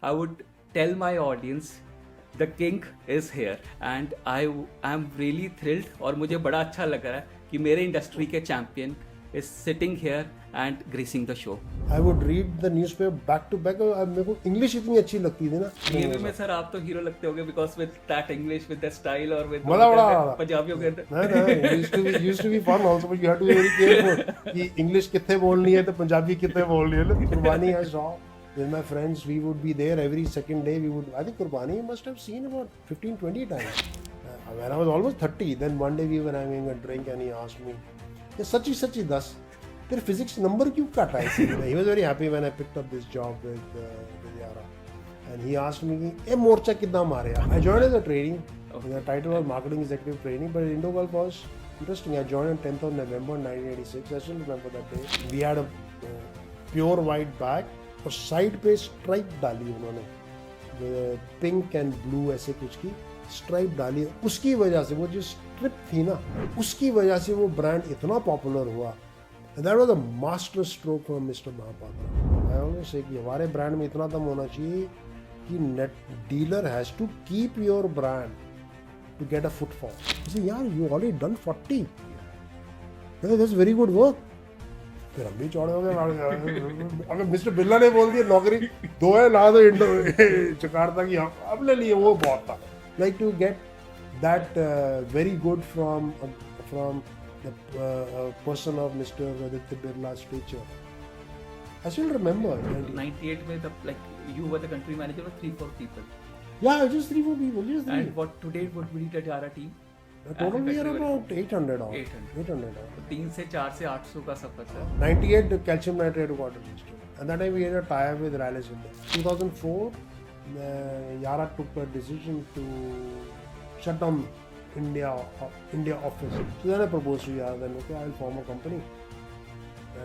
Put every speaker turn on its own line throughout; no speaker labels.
I would tell my audience the king is here and I am really thrilled और मुझे बड़ा अच्छा लग रहा है कि मेरे इंडस्ट्री के champion is sitting here and gracing the show.
I would read the newspaper back to back. मेरे को इंग्लिश इतनी अच्छी लगती थी ना.
टीवी में सर आप तो हीरो लगते होगे because with that English, with the style और with
बड़ा
पंजाबियों के अंदर.
नहीं, used to be fun also, but you have to be very careful कि इंग्लिश कितने बोलनी है तो पंजाबी कितने बोलनी है. कुर्बानी I saw with my friends, we would be there every second day. I think Kurbani must have seen about 15-20 times. When I was almost 30, then one day we were having a drink and he asked me, सच्ची 10 तेरे physics number क्यों cut रहा है? He was very happy when I picked up this job with Yara, and he asked me कि ये मोर्चा कितना मारे? I joined as a trainee. The title was marketing executive trainee, but Indogulf was interesting. I joined on 10th of November 1986. I still remember that day. We had a pure white bag और side पे stripe डाली उन्होंने, pink and blue ऐसे कुछ की stripe डाली. उसकी वजह से वो जो स्ट्रिप थी ना, उसकी वजह से वो ब्रांड इतना पॉपुलर हुआ. That was a master stroke from mister Mahapatra. I always say कि हमारे ब्रांड में इतना दम होना चाहिए कि net dealer has to keep your brand to get a footfall. यार you already done 40. That's very good work. फिर हम भी चौड़े हो गए. अगर मिस्टर बिरला ने बोल दिया नौकरी 2 है ला दो जकार्ता की, हम अब ले लिए, वो बहुत था. Like to get that very good from the person of Mr. Aditya Birla's stature. I still remember.
98 में the like you were the country manager of 3-4 people.
Yeah, just 3-4 people. Just 3.
And what today would be the Yara team?
The total we are about 800 odd.
800 odd. 3 से 4 से 800 का सफर था. 98
calcium nitrate water system. And that time we had a tie-up with Rallis India. 2004, Yara took a decision to shut down India office. So then I proposed to Yara, then okay, I will form a company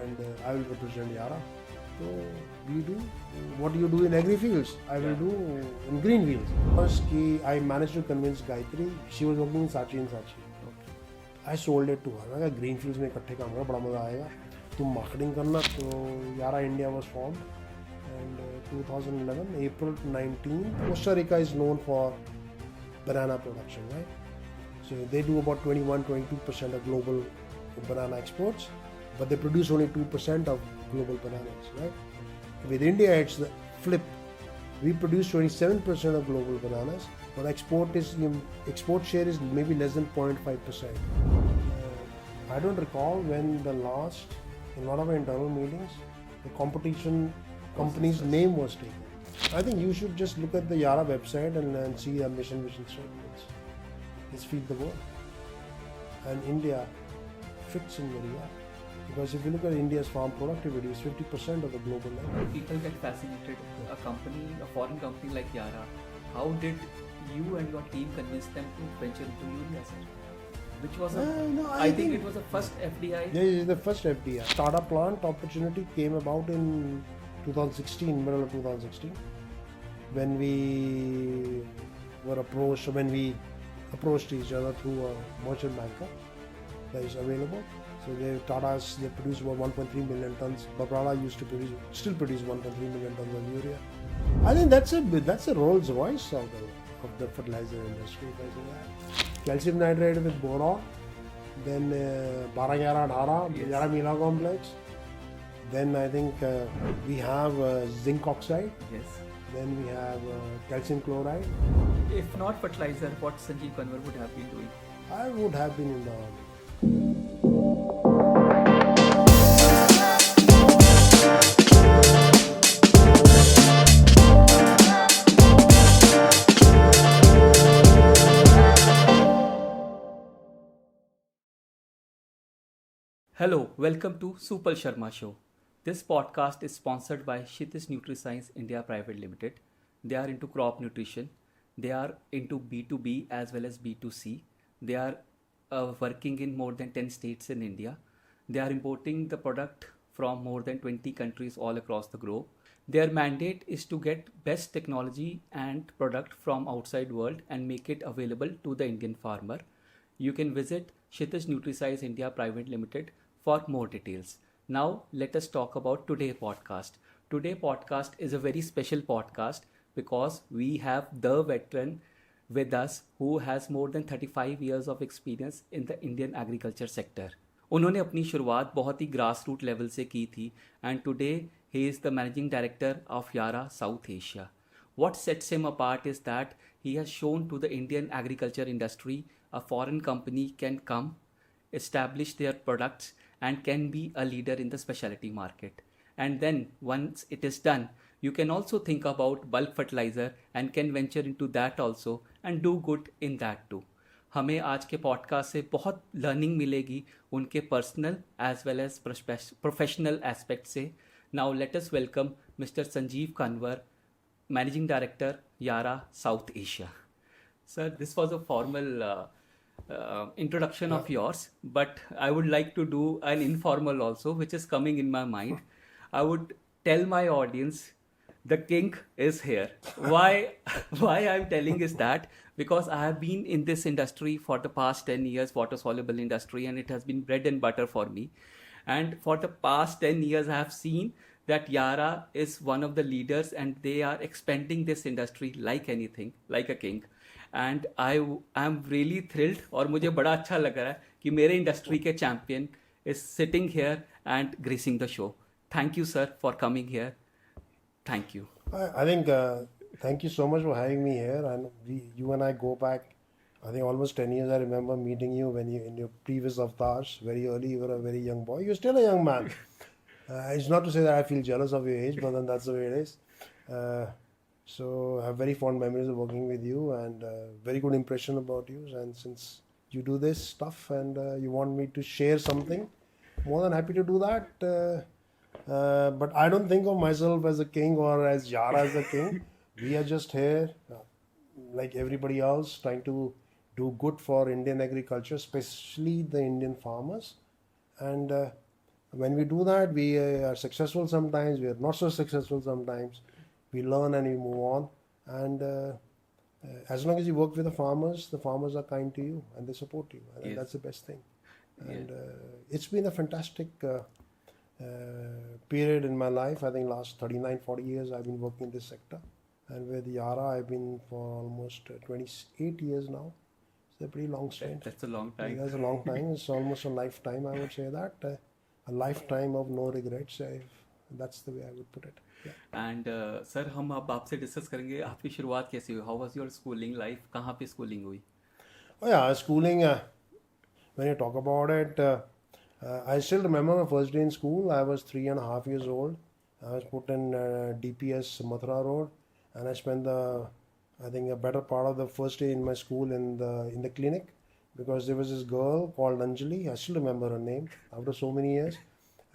and I will represent Yara. So we do what you do in agri fields, I will do in green fields. First, I managed to convince Gayatri. She was working in Sachi and Sachi. I sold it to her. I said, green fields में इकट्ठे काम करना बड़ा मजा आएगा. तुम marketing करना. So Yara India was formed. And 2011, April 19, Costa Rica is known for banana production, right? So they do about 21-22% of global banana exports, but they produce only 2% of global bananas, right? With India, it's the flip. We produce 27% of global bananas, but export share is maybe less than 0.5%. I don't recall when the last, in one of our internal meetings, the competition company's name was taken. I think you should just look at the Yara website and see our mission statements. Let's feed the world. And India fits in very well. Because if you look at India's farm productivity, it's 50% of the global level.
People get fascinated. A foreign company like Yara, how did you and your team convince them to venture into urea, sir? Which was I think it was the first FDI.
Yeah, the first FDI. Startup plant opportunity came about in 2016, middle of 2016, when we approached each other through a merchant banker that is available. So they produce about 1.3 million tons. Babrala still produce 1.3 million tons of urea. I think that's a Rolls Royce of the fertilizer industry. Calcium nitrate with boron, then 12-11-18, Yara Mila complex. Then I think we have zinc oxide.
Yes.
Then we have calcium chloride.
If not fertilizer, what Sanjiv Kanwar would have been doing?
I would have been in the army.
Hello, welcome to Supal Sharma Show. This podcast is sponsored by Kshitij NutriScience India Private Limited. They are into crop nutrition. They are into B2B as well as B2C. They are working in more than 10 states in India. They are importing the product from more than 20 countries all across the globe. Their mandate is to get best technology and product from outside world and make it available to the Indian farmer. You can visit Kshitij NutriScience India Private Limited for more details. Now let us talk about today's podcast. Today's podcast is a very special podcast because we have the veteran with us who has more than 35 years of experience in the Indian agriculture sector. उन्होंने अपनी शुरुआत बहुत ही grass root level से की थी and today he is the managing director of Yara South Asia. What sets him apart is that he has shown to the Indian agriculture industry a foreign company can come, establish their products, and can be a leader in the specialty market. And then once it is done, you can also think about bulk fertilizer and can venture into that also and do good in that too. हमें आज के podcast से बहुत learning मिलेगी उनके personal as well as professional aspect से. Now let us welcome mister Sanjeev Kanwar, Managing Director, Yara South Asia. Sir, this was a formal introduction of yours, but I would like to do an informal also, which is coming in my mind. I would tell my audience, the king is here. Why I'm telling is that because I have been in this industry for the past 10 years, water soluble industry, and it has been bread and butter for me. And for the past 10 years, I have seen that Yara is one of the leaders and they are expanding this industry like anything, like a king. And I am really thrilled और मुझे बड़ा अच्छा लग रहा है कि मेरे industry के champion is sitting here and gracing the show. Thank you, sir, for coming here. Thank you.
I think thank you so much for having me here. And you and I go back, I think almost 10 years. I remember meeting you when you in your previous avatars, very early. You were a very young boy. You're still a young man. It's not to say that I feel jealous of your age, but then that's the way it is. So I have very fond memories of working with you and very good impression about you. And since you do this stuff and you want me to share something, more than happy to do that. But I don't think of myself as a king or as Yara as a king. We are just here, like everybody else, trying to do good for Indian agriculture, especially the Indian farmers. And when we do that, we are successful sometimes, we are not so successful sometimes. We learn and we move on. And as long as you work with the farmers are kind to you and they support you. I think
Yes.
that's the best thing. And it's been a fantastic period in my life. I think last 39, 40 years I've been working in this sector. And with Yara, I've been for almost 28 years now. It's a pretty long stint.
That's a long time.
That's a long time. It's almost a lifetime, I would say that. A lifetime of no regrets. That's the way I would put it.
And sir हम अब आपसे discuss करेंगे आपकी शुरुआत कैसी हुई. How was your schooling life, कहाँ पे स्कूलिंग हुई?
Oh yeah, schooling, when you talk about it, I still remember my first day in school. I was 3.5 years old. I was put in DPS Mathura Road, and I spent I think a better part of the first day in my school in the clinic, because there was this girl called Anjali. I still remember her name after so many years,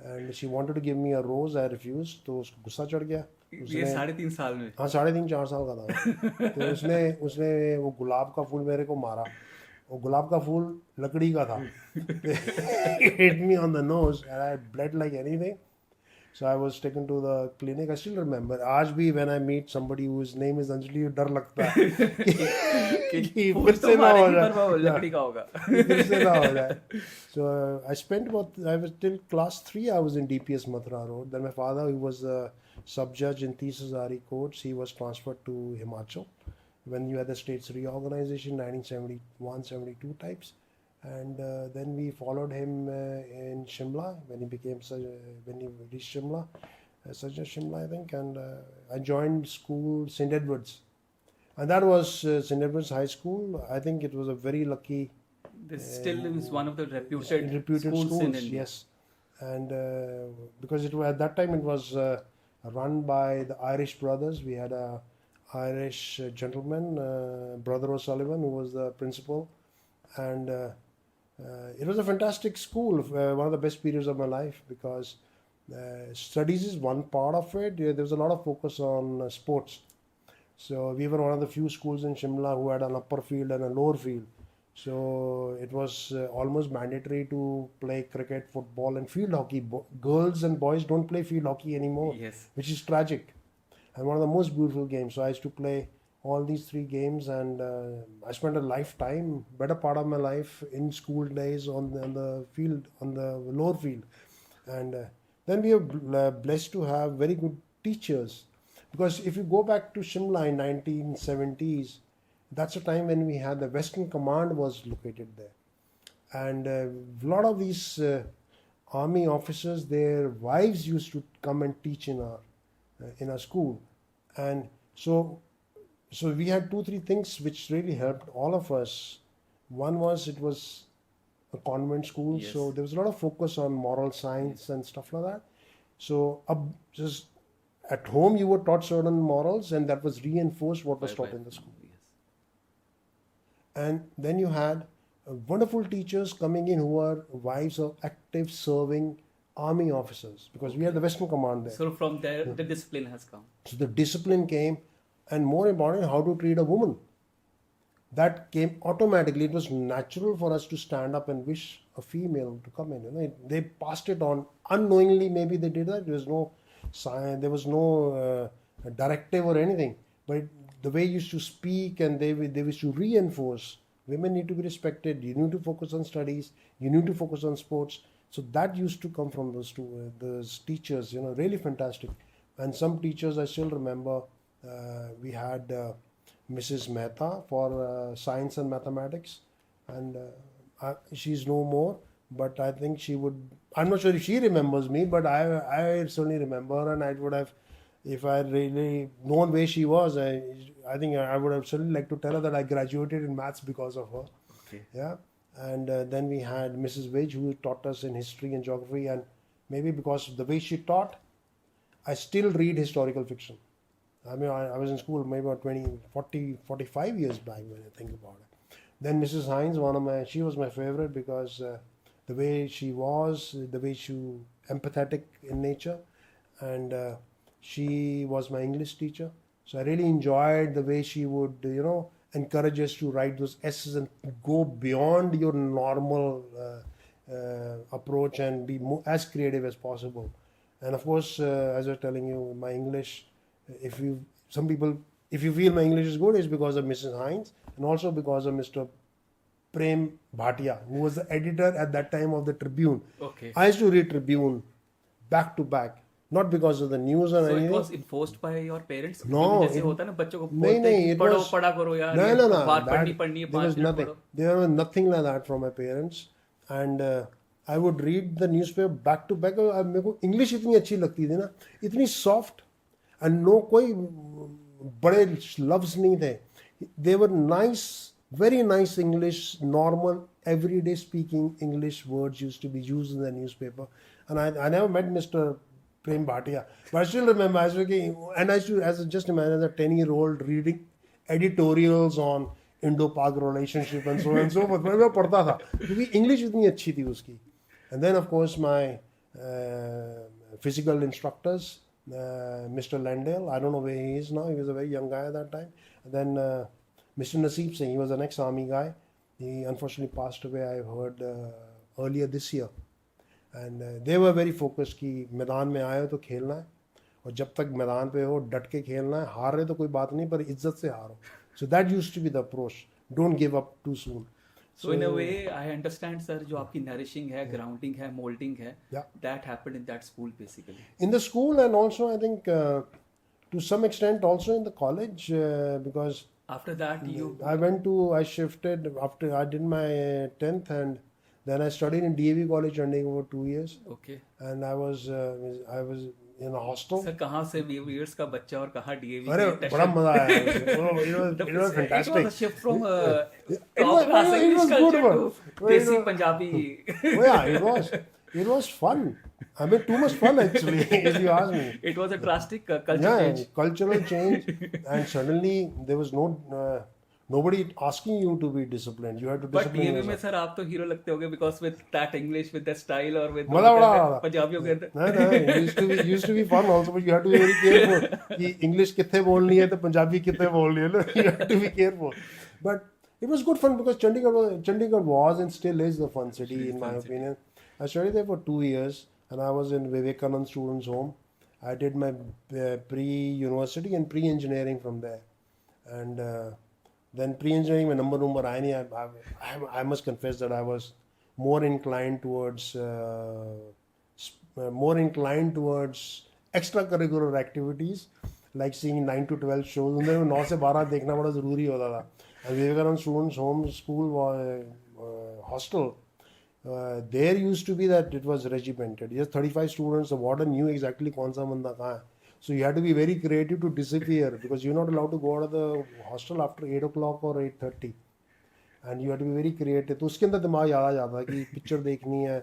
and she wanted to give me a rose. I refused. तो उसको गुस्सा चढ़ गया.
ये 3.5 साल में?
हाँ, 3.5-4 साल का था. तो उसने वो गुलाब का फूल मेरे को मारा. वो गुलाब का फूल लकड़ी का था. It hit me on the nose and I bled like anything. So I was taken to the clinic. I still remember. आज भी when I meet somebody whose name is Anjali, डर लगता है कि फिर से ना हो जाए.
लकड़ी का होगा.
फिर से ना हो जाए. So I was till class 3. I was in DPS Mathura Road. Then my father, who was a sub-judge in 30 Hazari courts, he was transferred to Himachal when you had the state's reorganization, 1971-72 types. And then we followed him in Shimla when he reached Shimla, Sajjad Shimla, I think. And I joined school St. Edward's, and that was St. Edward's High School. I think it was a very lucky.
This still is one of the reputed schools in India.
Yes, and because at that time it was run by the Irish brothers. We had a Irish gentleman, Brother O'Sullivan, who was the principal, and it was a fantastic school, one of the best periods of my life, because studies is one part of it. There was a lot of focus on sports. So we were one of the few schools in Shimla who had an upper field and a lower field. So it was almost mandatory to play cricket, football and field hockey. Girls and boys don't play field hockey anymore,
Yes.
which is tragic. And one of the most beautiful games. So I used to play all these 3 games, and I spent a lifetime, better part of my life in school days on the field, on the lower field. And then we are blessed to have very good teachers. Because if you go back to Shimla in 1970s, that's a time when we had the Western Command was located there. And a lot of these army officers, their wives used to come and teach in our school. And so we had 2-3 things which really helped all of us. One was, it was a convent school,
Yes.
so there was a lot of focus on moral science and stuff like that. So just at home you were taught certain morals, and that was reinforced what was taught in the school.
Yes.
And then you had wonderful teachers coming in who were wives of active serving army officers, because we had the Western Command there.
So from there, the discipline has come.
So the discipline came, and more important, how to treat a woman. That came automatically. It was natural for us to stand up and wish a female to come in. You know, they passed it on unknowingly. Maybe they did that. There was no sign. There was no directive or anything. But the way you used to speak, and they used to reinforce. Women need to be respected. You need to focus on studies. You need to focus on sports. So that used to come from those teachers. You know, really fantastic. And some teachers I still remember. We had Mrs. Mehta for science and mathematics, and she's no more. But I think she would. I'm not sure if she remembers me, but I certainly remember her, and I would have, if I really known where she was, I think I would have certainly liked to tell her that I graduated in maths because of her.
Okay.
Yeah, and then we had Mrs. Wage, who taught us in history and geography, and maybe because of the way she taught, I still read historical fiction. I mean, I was in school maybe about 45 years back when I think about it. Then Mrs. Hines, she was my favorite because the way she was, the way she empathetic in nature, and she was my English teacher. So I really enjoyed the way she would, encourage us to write those essays and go beyond your normal approach and be as creative as possible. And of course, as I was telling you, my English, if you feel my English is good, it's because of Mrs. Hines and also because of Mr. Prem Bhatia, who was the editor at that time of the Tribune.
Okay.
I used to read Tribune back to back, not because of the news or
So
anything.
it was enforced by your parents?
No,
जैसे होता है ना बच्चों को
नहीं,
बोलते हैं कि
it
पढ़ो
was-
पढ़ा करो यार,
No,
ये
no, no.
बात
that-
पढ़नी है,
there was
5 मिनट
nothing.
पढ़ो.
There was nothing like that from my parents, and I would read the newspaper back to back. मेरे को English इतनी अच्छी लगती थी ना, इतनी soft, and no कोई बड़े लफ्ज नहीं थे. They were nice, very nice English, normal, everyday speaking English words used to be used in the newspaper. And I never met Mr. Prem Bhatia, but I still remember, I used to, just imagine, as a 10-year-old reading editorials on Indo-Pak relationship and so on and so forth. मैं पढ़ता था क्योंकि English इतनी अच्छी थी उसकी. And then of course my physical instructors, Mr. Landale, I don't know where he is now. He was a very young guy at that time. And then Mr. Naseeb Singh, he was an ex-army guy. He unfortunately passed away, I heard, earlier this year. And they were very focused कि मैदान में आए हो तो खेलना है, और जब तक मैदान पे हो डट के खेलना है, हार रहे तो कोई बात नहीं पर इज्जत से हारो. So that used to be the approach. Don't give up too soon.
So in a way, I understand, sir, जो आपकी nourishing है, grounding है, molding है,
Yeah.
that happened in that school basically.
In the school, and also I think to some extent also in the college, because
After that,
I shifted after I did my 10th, and then I studied in DAV College Chandigarh for 2 years.
Okay.
And I was in a hostel.
Sir, कहाँ से viewers का बच्चा और कहाँ DAV
अरे बड़ा मजा आया. It was fantastic.
It was a shift from
It
top class
was
English
good
culture
one.
to desi Punjabi.
Oh yeah, it was fun. I mean, too much fun actually, if you ask me.
It was a drastic culture
Yeah,
change.
cultural change, and suddenly there was nobody asking you to be disciplined. You had to
But
discipline
DAV में
yourself.
Sir आप तो hero लगते होगे because with that English, with that style और with
मजा बड़ा आ रहा.
पंजाबियों के अंदर.
No, it used to be fun also, but you have to be very careful कि English कितने बोलनी है तो पंजाबी कितने बोलनी है ना. You have to be careful. But it was good fun because Chandigarh was and still is a fun city in my opinion. I studied there for 2 years, and I was in Vivekanand Students' Home. I did my pre-university and pre-engineering from there, and then pre-engineering my number आया नहीं. I must confess that I was more inclined towards extracurricular activities, like seeing 9 to 12 shows. उनमें 9 से 12 देखना बड़ा ज़रूरी होता था. And Vivekanand Students Home School hostel, there used to be that it was regimented. Just 35 students, the warden knew exactly कौन सा बंदा कहाँ है. So you had to be very creative to disappear because you're not allowed to go out of the hostel after 8 o'clock or 8:30. And you had to be very creative. तो उसके अंदर दिमाग याद आ जाता कि पिक्चर देखनी है,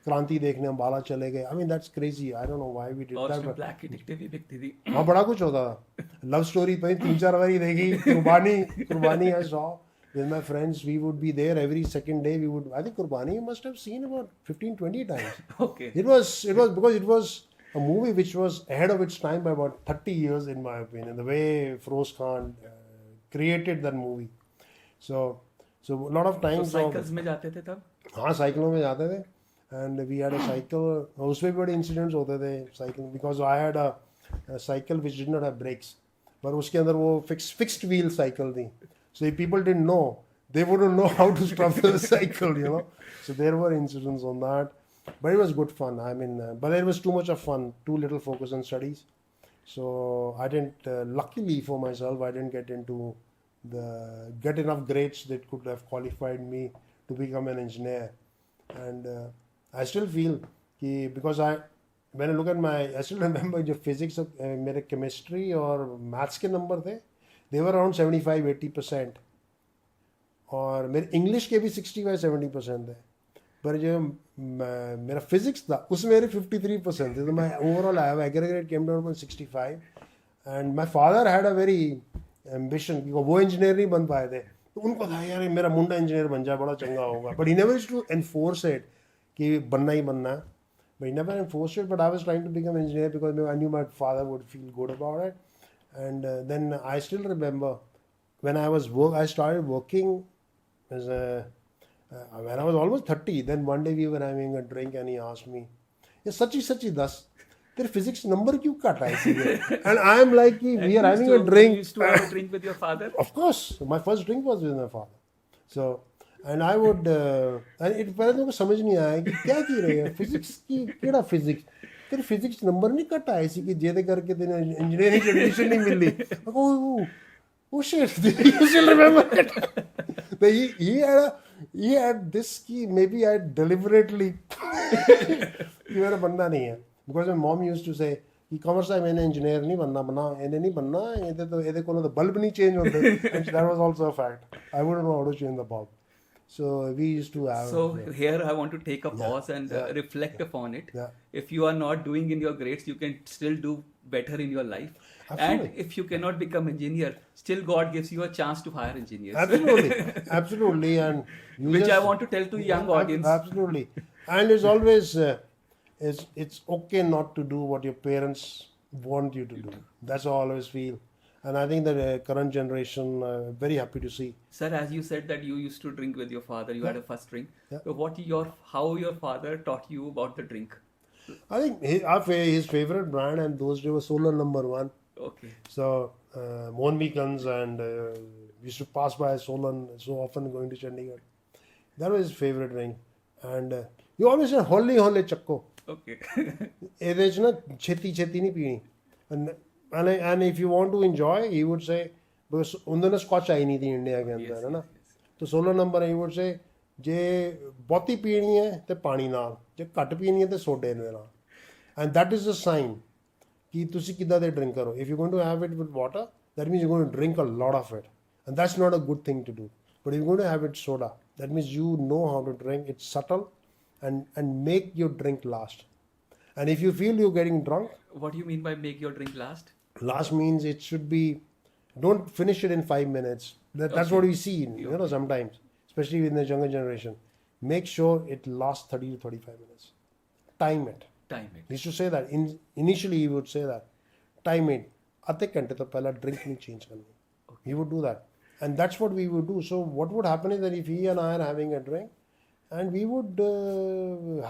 क्रांति देखने हम बाला चले गए. I mean that's crazy. I don't know why we did
और
that.
उसमें ब्लैक की टिकटें भी बिकती थी.
हाँ बड़ा कुछ होता था. लव स्टोरी पे 3-4 बारी देखी. कुर्बानी I saw with my friends. We would be there every second day. We would. I think Kurbani must have seen about 15-20 times.
Okay.
It was because it was a movie which was ahead of its time by about 30 years in my opinion. The way Feroz Khan created that movie. So a lot of times.
तो cycles में जाते थे तब?
हाँ साइकिलों में जाते थे. And we had a cycle. उसमें भी बड़े incidents होते थे cycling because I had a cycle which did not have brakes. पर उसके अंदर वो fixed wheel cycle थी. So if people didn't know, they wouldn't know how to stop the cycle, you know. So there were incidents on that. But it was good fun. I mean, but it was too much of fun. Too little focus on studies. So I didn't. Luckily for myself, I didn't get enough grades that could have qualified me to become an engineer. And I still feel कि because when I look at I still remember जो physics मेरे chemistry और maths के number थे, they were around 75-80%. और मेरे English के भी 65-70% थे. पर जो मेरा physics था उसमें मेरे 53% थे. तो मैं overall aggregate came down to 65. And my father had a very ambition कि वो engineer नहीं बन पाए थे. तो उनको था यार मेरा मुंडा engineer बन जाए बड़ा चंगा होगा. But he never used to enforce it कि बनना ही बनना है. But he never enforced it. But I was trying to become an engineer because I knew my father would feel good about it. And then I still remember when I started working as when I was almost 30. Then one day we were having a drink and he asked me, "ये सच्ची दस तेरे physics number क्यों cut है इसीलिए?" And I am like, we are having a drink.
You used to have a drink with your father?
Of course, my first drink was with my father. So. And I would and it पहले तो समझ नहीं आया कि क्या की रहे हैं फिजिक्स की केड़ा फिजिक्स तेरे फिजिक्स नंबर नहीं कट आए सी कि जेदे करके तेरे इंजीनियरिंग की एडमिशन नहीं मिली. Oh shit, you still remember it? But he had this key. Maybe I deliberately ये मेरा बनना नहीं है because my mom used to say कि कॉमर्स है मैंने इंजीनियर नहीं बनना इन्हें नहीं बनना ये तो ਇਹਦੇ ਕੋਲੋਂ ਤਾਂ ਬਲਬ ਨਹੀਂ ਚੇਂਜ ਹੁੰਦੇ. And that was also a fact. I wouldn't know how to change the bulb. So we used to have.
So here I want to take a pause and reflect upon it.
Yeah.
If you are not doing in your grades, you can still do better in your life.
Absolutely.
And if you cannot become engineer, still God gives you a chance to hire engineers.
Absolutely, and
which I want to tell to young audience.
Absolutely, and it's always it's okay not to do what your parents want you to do. That's how I always feel. And I think that current generation, very happy to see.
Sir, as you said that you used to drink with your father, you had a first drink.
Yeah.
So how your father taught you about the drink?
I think his favorite brand and those days was Solar #1.
Okay.
So Mohnbekans and we used to pass by Solan so often going to Chandigarh. That was his favorite drink. And you always said holy chakko.
Okay.
ਇਹਦੇ ਚ ਨਾ ਛੇਤੀ ਨਹੀਂ ਪੀਣੀ. And if you want to enjoy, he would say, because उन्होंने ना scotch आई नहीं थी इंडिया के अंदर है ना, तो 16 नंबर he would say जे ਬਹੁਤੀ ਪੀਣੀ ਹੈ ਤੇ ਪਾਣੀ ਨਾਲ, ਜੇ ਘੱਟ ਪੀਣੀ ਹੈ ਤੇ ਸੋਡੇ ਦੇ ਨਾਲ. And that is a sign ਕਿ ਤੁਸੀਂ ਕਿੱਦਾਂ ਦੇ ਡਰਿੰਕ ਕਰੋ. If you're going to have it with water, that means you're going to drink a lot of it, and that's not a good thing to do. But if you're going to have it soda, that means you know how to drink. It's subtle and make your drink last. And if you feel you're getting drunk,
what do you mean by make your drink last?
Last means it should be, don't finish it in 5 minutes. That's what we see, sometimes, especially in the younger generation. Make sure it lasts 30 to 35 minutes. Time it. He used to say that. Initially, he would say that. Time it. आधे घंटे तो पहला drink नहीं change करनी. He would do that. And that's what we would do. So what would happen is that if he and I are having a drink, and we would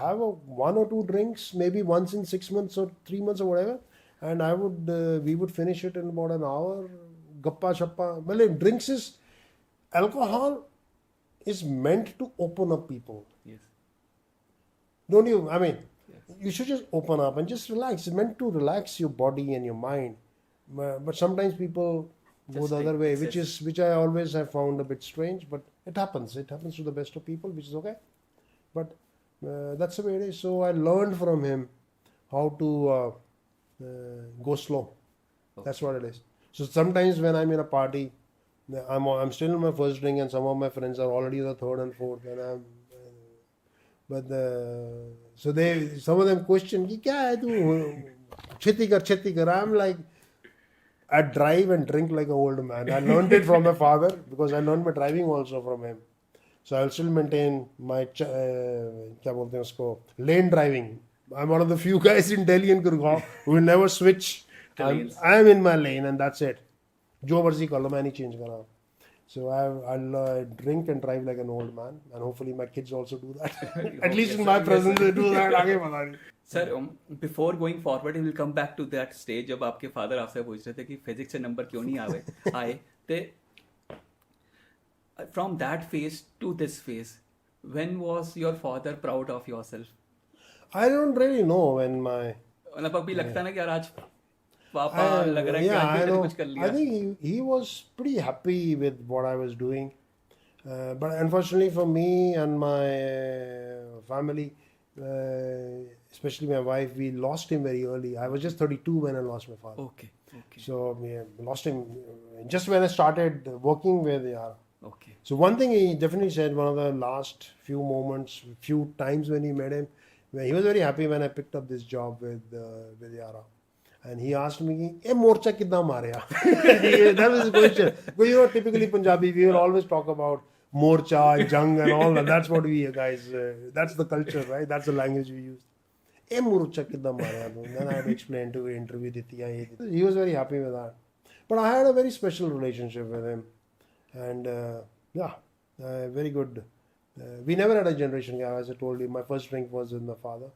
have 1 or 2 drinks, maybe once in 6 months or 3 months or whatever, and we would finish it in about an hour. Gappa shappa. Well, drinks is, alcohol is meant to open up people.
Yes.
Don't you? I mean, you should just open up and just relax. It's meant to relax your body and your mind. but sometimes people go
Just
the other
take
way,
excess.
which I always have found a bit strange. But it happens. It happens to the best of people, which is okay. But that's the way it is. So I learned from him how to go slow. That's what it is. So sometimes when I'm in a party, I'm still in my first drink, and some of my friends are already the third and fourth, and I'm. But so some of them question, "कि क्या है तू छेती कर." I'm like, I drive and drink like an old man. I learned it from my father because I learned my driving also from him. So I'll still maintain my क्या बोलते हैं उसको lane driving. I'm one of the few guys in Delhi and Gurgaon who will never switch. I'm in my lane and that's it. जो मर्जी कर लो मैं नहीं change कर रहा. So I'll drink and drive like an old man, and hopefully my kids also do that. At least in my presence they do that. आगे पता नहीं.
Sir before going forward will come back to that stage जब आपके father आपसे पूछ रहे थे कि फिजिक्स से नंबर क्यों नहीं आए ते from that phase two this phase when was your father proud of yourself?
I don't really know when my
मतलब अभी लगता है ना कि यार आज पापा लग रहा है कि
yeah,
आज
I
भी
know.
कुछ कर लिया.
I think he was pretty happy with what I was doing. But unfortunately for me and my family, especially my wife, we lost him very early. I was just 32 when I lost my father.
Okay.
So we lost him just when I started working with Yara.
Okay.
So one thing he definitely said, one of the last few moments, few times when he met him, he was very happy when I picked up this job with Yara. And he asked me, "ए मोर्चा कितना मारेगा?" That was his question. Because typically Punjabi, we will always talk about morcha, jung, and all that. That's what we guys. That's the culture, right? That's the language we use. "ए मोर्चा कितना मारेगा?" Then I had explained to him, interview दी थी. He was very happy with that. But I had a very special relationship with him, and very good. We never had a generation gap. As I told you, my first drink was with my father.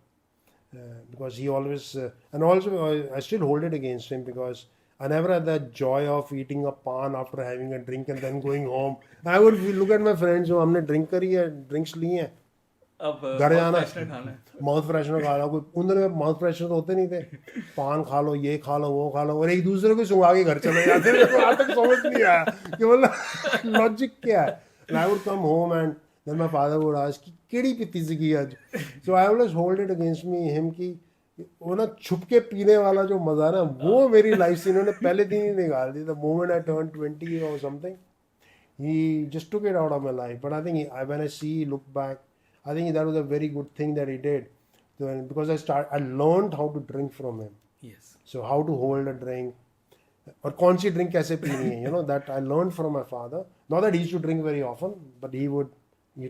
Because he always and also I still hold it against him because I never had that joy of eating a pan after having a drink and then going home. I would look at my friends who हमने drink करी है, drinks ली हैं,
अब
घर जाना,
खाना है.
Mouth freshener खा लो. कोई उन दिनों में माउथ फ्रेशनर तो होते नहीं थे. पान खा लो, ये खा लो, वो खा लो, और एक दूसरे को सुंघा के घर चले जाते. मेरे को आज तक समझ नहीं आया कि मतलब लॉजिक क्या है. And I would come home and then my father would ask कि केड़ी पीती सी आज. So I always hold it against him कि वो ना छुप के पीने वाला जो मजा ना वो मेरी लाइफ से इन्होंने पहले दिन ही निकाल दी. The moment I turned 20 or something, he just took it out of my life. But I think when I look back, I think that was a very good thing that he did. Because I learned how to drink from him.
Yes.
So how to hold a drink. और कौन सी drink कैसे पीनी है, that I learned from my father. Not that he used to drink very often, but he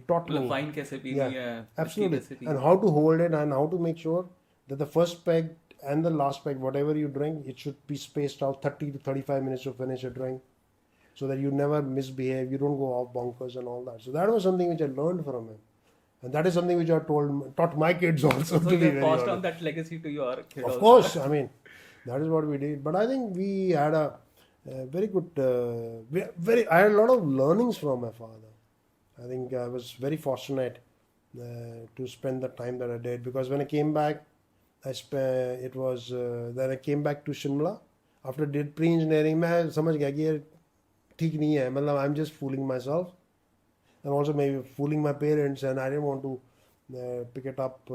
taught me.
Wine कैसे पीनी है,
Absolutely. And how to hold it and how to make sure that the first peg and the last peg, whatever you drink, it should be spaced out 30 to 35 minutes to finish a drink, so that you never misbehave, you don't go off bonkers and all that. So that was something which I learned from him. And that is something which I taught my kids also.
So you passed on that legacy to your kids.
Of course, I mean, that is what we did. But I think we had a very good, I had a lot of learnings from my father. I think I was very fortunate to spend the time that I did, because when I came back, then I came back to Shimla after did pre-engineering. मैं समझ गया कि ये ठीक नहीं है, मतलब I'm just fooling myself and also maybe fooling my parents, and I didn't want to pick it up,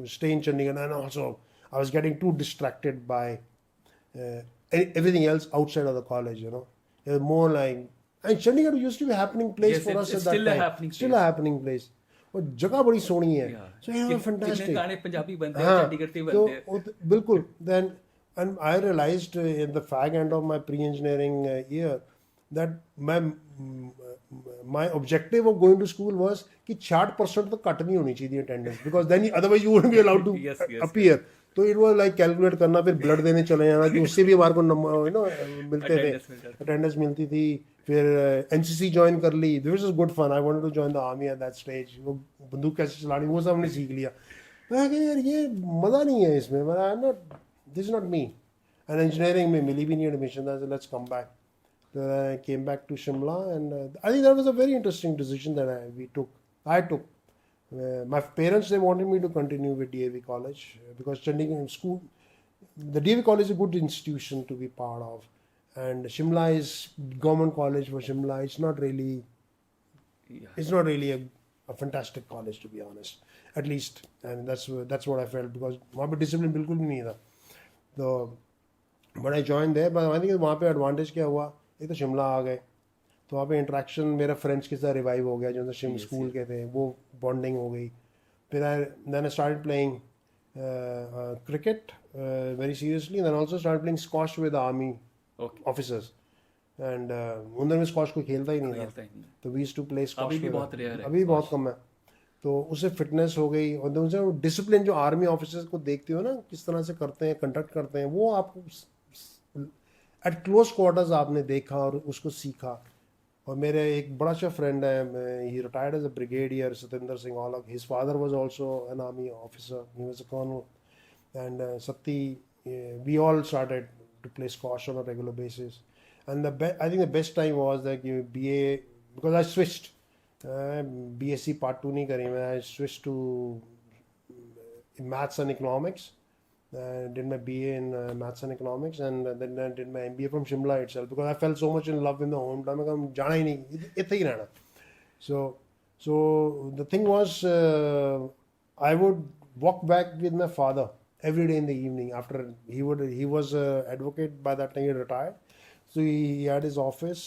stay in Chandigarh, and also I was getting too distracted by everything else outside of the college, It was more like, and Chandigarh used to be a happening place for us at that time. Still a happening place. और जगह बड़ी सोहनी है. So it was fantastic.
कितने गाने पंजाबी बनते हैं, चंडीगढ़ से बनते हैं.
बिल्कुल. Then and I realized in the fag end of my pre-engineering year that my objective of going to school was कि 60% तो कट नहीं होनी चाहिए attendance, because then otherwise you wouldn't be allowed to appear. तो it was like calculate करना, फिर blood देने चले जाना कि उससे भी हमारे को मिलते थे, attendance मिलती थी. फिर NCC ज्वाइन कर ली. This was good fun. I wanted to join the army at that stage. वो बंदूक कैसे चलानी वो सब हमने सीख लिया. मैं कहा यार ये मज़ा नहीं है इसमें. This is not me. And engineering में मिली भी नहीं admission. I said let's come back. So I came back to Shimla, and I think that was a very interesting decision that I took. My parents, they wanted me to continue with DAV college because Chandigarh school, the DAV college is a good institution to be part of, and Shimla is government college for Shimla. It's not really a fantastic college, to be honest, at least, and that's what I felt, because वहाँ पे discipline बिल्कुल भी नहीं था. तो but I joined there, but I think वहाँ पे advantage क्या हुआ, एक तो शिमला आ गए, तो वहाँ पे इंट्रैक्शन मेरा फ्रेंड्स के साथ रिवाइव हो गया, जो शिम स्कूल के थे, वो बॉन्डिंग हो गई. फिर then I started playing cricket very seriously, and then also started playing squash with the army officers. And उन दिनों में स्क्वाश कोई खेलता ही नहीं था, तो we used to play squash.
अभी भी बहुत रेयर है,
अभी बहुत कम है. तो उससे फिटनेस हो गई, और उनसे डिसिप्लिन जो आर्मी ऑफिसर्स को देखते हो ना, किस तरह से करते हैं, कंडक्ट करते हैं, वो आपको एट क्लोज क्वार्टर्स आपने देखा और उसको सीखा. और मेरे एक बड़ा अच्छा फ्रेंड है, he retired as a brigadier, Satendra Singh Aulakh. His father was also an army officer, he was a colonel. And Satti, we all started to play squash on a regular basis. And I think the best time was that BA, because I switched, BSc part 2 नहीं करी मैं, I switched to maths and economics. Did my BA in maths and economics, and then I did my MBA from Shimla itself, because I felt so much in love in the hometown. मैं कहा जाना ही नहीं, इतना ही रहना. So the thing was, I would walk back with my father every day in the evening. After he was an advocate by that time, he retired. So he had his office,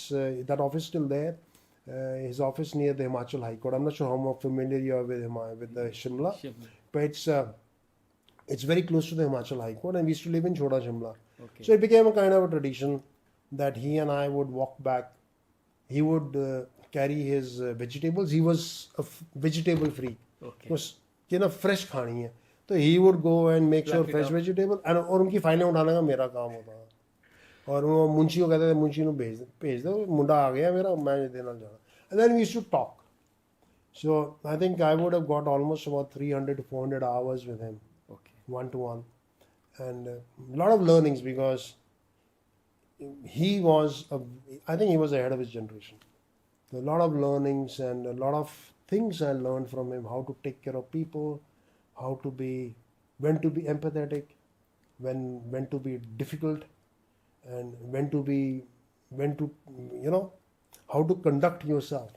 that office still there, his office near the Himachal High Court. I'm not sure how familiar you are with the Shimla, but it's very close to the Himachal High Court, and we used to live in Chota Shimla. Okay. So it became a kind of a tradition that he and I would walk back. He would carry his vegetables. He was a vegetable freak. Okay. So, fresh खानी है. So he would go and make sure fresh vegetable, and और उनकी फाइलें उठाने का मेरा काम होता है. और वो मुंशी को कहते थे, मुंशी को भेज दो, मुंडा आ गया मेरा, मैं देना जाना. And then we used to talk. So I think I would have got almost about 300 to 400 hours with him, one-to-one. And a lot of learnings, because I think he was ahead of his generation. So a lot of learnings and a lot of things I learned from him, how to take care of people, when to be empathetic, when to be difficult, and how to conduct yourself.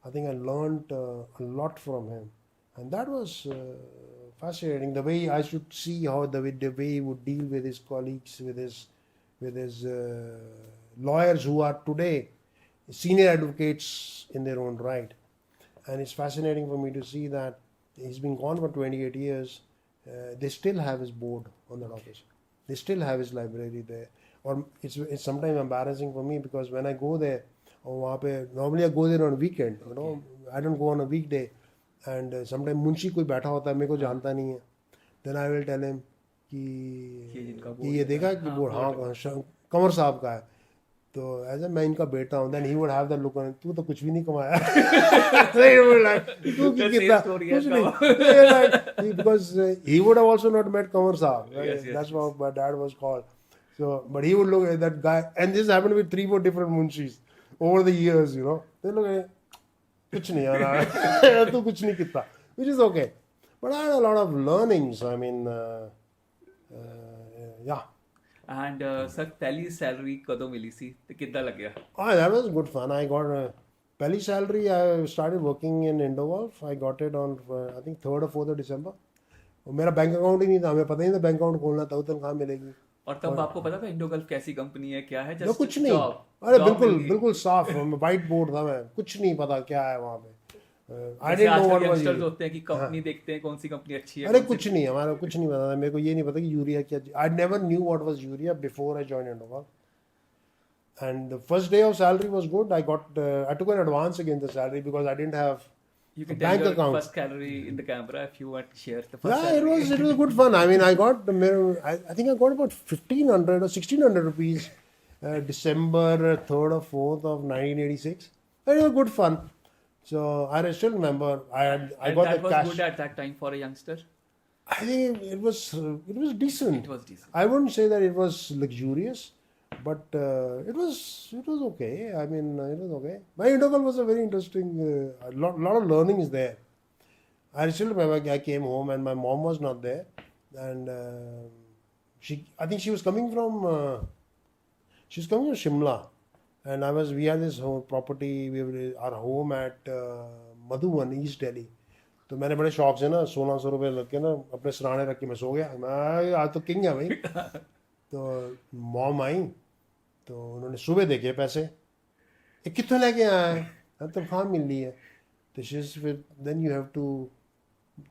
I think I learned a lot from him, and that was fascinating. The way I should see how the way he would deal with his colleagues, with his lawyers who are today senior advocates in their own right. And it's fascinating for me to see that he's been gone for 28 years. They still have his board on that office. They still have his library there. Or it's sometimes embarrassing for me, because when I go there, normally I go there on a weekend, I don't go on a weekday, and sometimes Munshi कोई बैठा होता है, मेरे को जानता नहीं है, then I will tell him कि ये देखा कि वो हाँ कंवर साहब का है, तो ऐसे मैं इनका बेटा हूँ. Then he would have that look on, तू तो कुछ भी नहीं कमाया. तू की कितना कुछ नहीं, because he would have also not met Kanwar साहब. Right? That's what my dad was called. So, but he would look at that guy, and this happened with 3-4 different munshis over the years, They look at, kuch nahi yaar, tu kuch nahi kitta, which is okay. But I had a lot of learnings. I mean, yeah.
And sir, पहली salary कਦੋਂ मिली सी, तो कितना लग गया?
Oh, that was good fun. I got पहली salary. I started working in Indogolf. I got it on I think 3rd or 4th of December. और मेरा bank account ही नहीं था, हमें पता ही नहीं था बैंक अकाउंट खोलना था, उतना कहाँ मिलेगी.
और तब आपको पता था इंडोगल्फ कैसी कंपनी है, क्या है?
जस्ट कुछ नहीं, अरे बिल्कुल साफ व्हाइट बोर्ड था, मैं कुछ नहीं पता क्या है वहाँ पे. I didn't know what was.
Youngsters होते हैं कि कंपनी देखते हैं कौन सी कंपनी अच्छी है.
अरे कुछ नहीं, हमारा कुछ नहीं पता था. मेरे को ये नहीं पता कि यूरिया क्या. I never knew what was urea before I joined Indogulf. And the first day of salary was good. I took an advance against the salary because I didn't have
You can tell your first salary in the camera if you want to share the first
salary. Yeah, it was good fun. I mean, I think I got about 1,500 or 1,600 rupees December 3rd or 4th of 1986. It was good fun. So I still remember I got the cash. That was
good at that time for a youngster?
I think it was decent.
It was decent.
I wouldn't say that it was luxurious, but it was okay. I mean, it was okay. My Indogolf was a very interesting, a lot of learnings there. I still remember I came home and my mom was not there, and I think she was coming from Shimla, and we had this whole property, our home at Madhuban, East Delhi. तो मैंने बड़े शौक से ना 1600 रुपये लग के ना अपने सराहने रख के मैं सो गया, मैं आज तो किंग है भाई। तो मॉम आई तो उन्होंने सुबह देखे पैसे, ये कितने लेके आया है, तनख्वाह मिल रही है। तो फिर then you have to,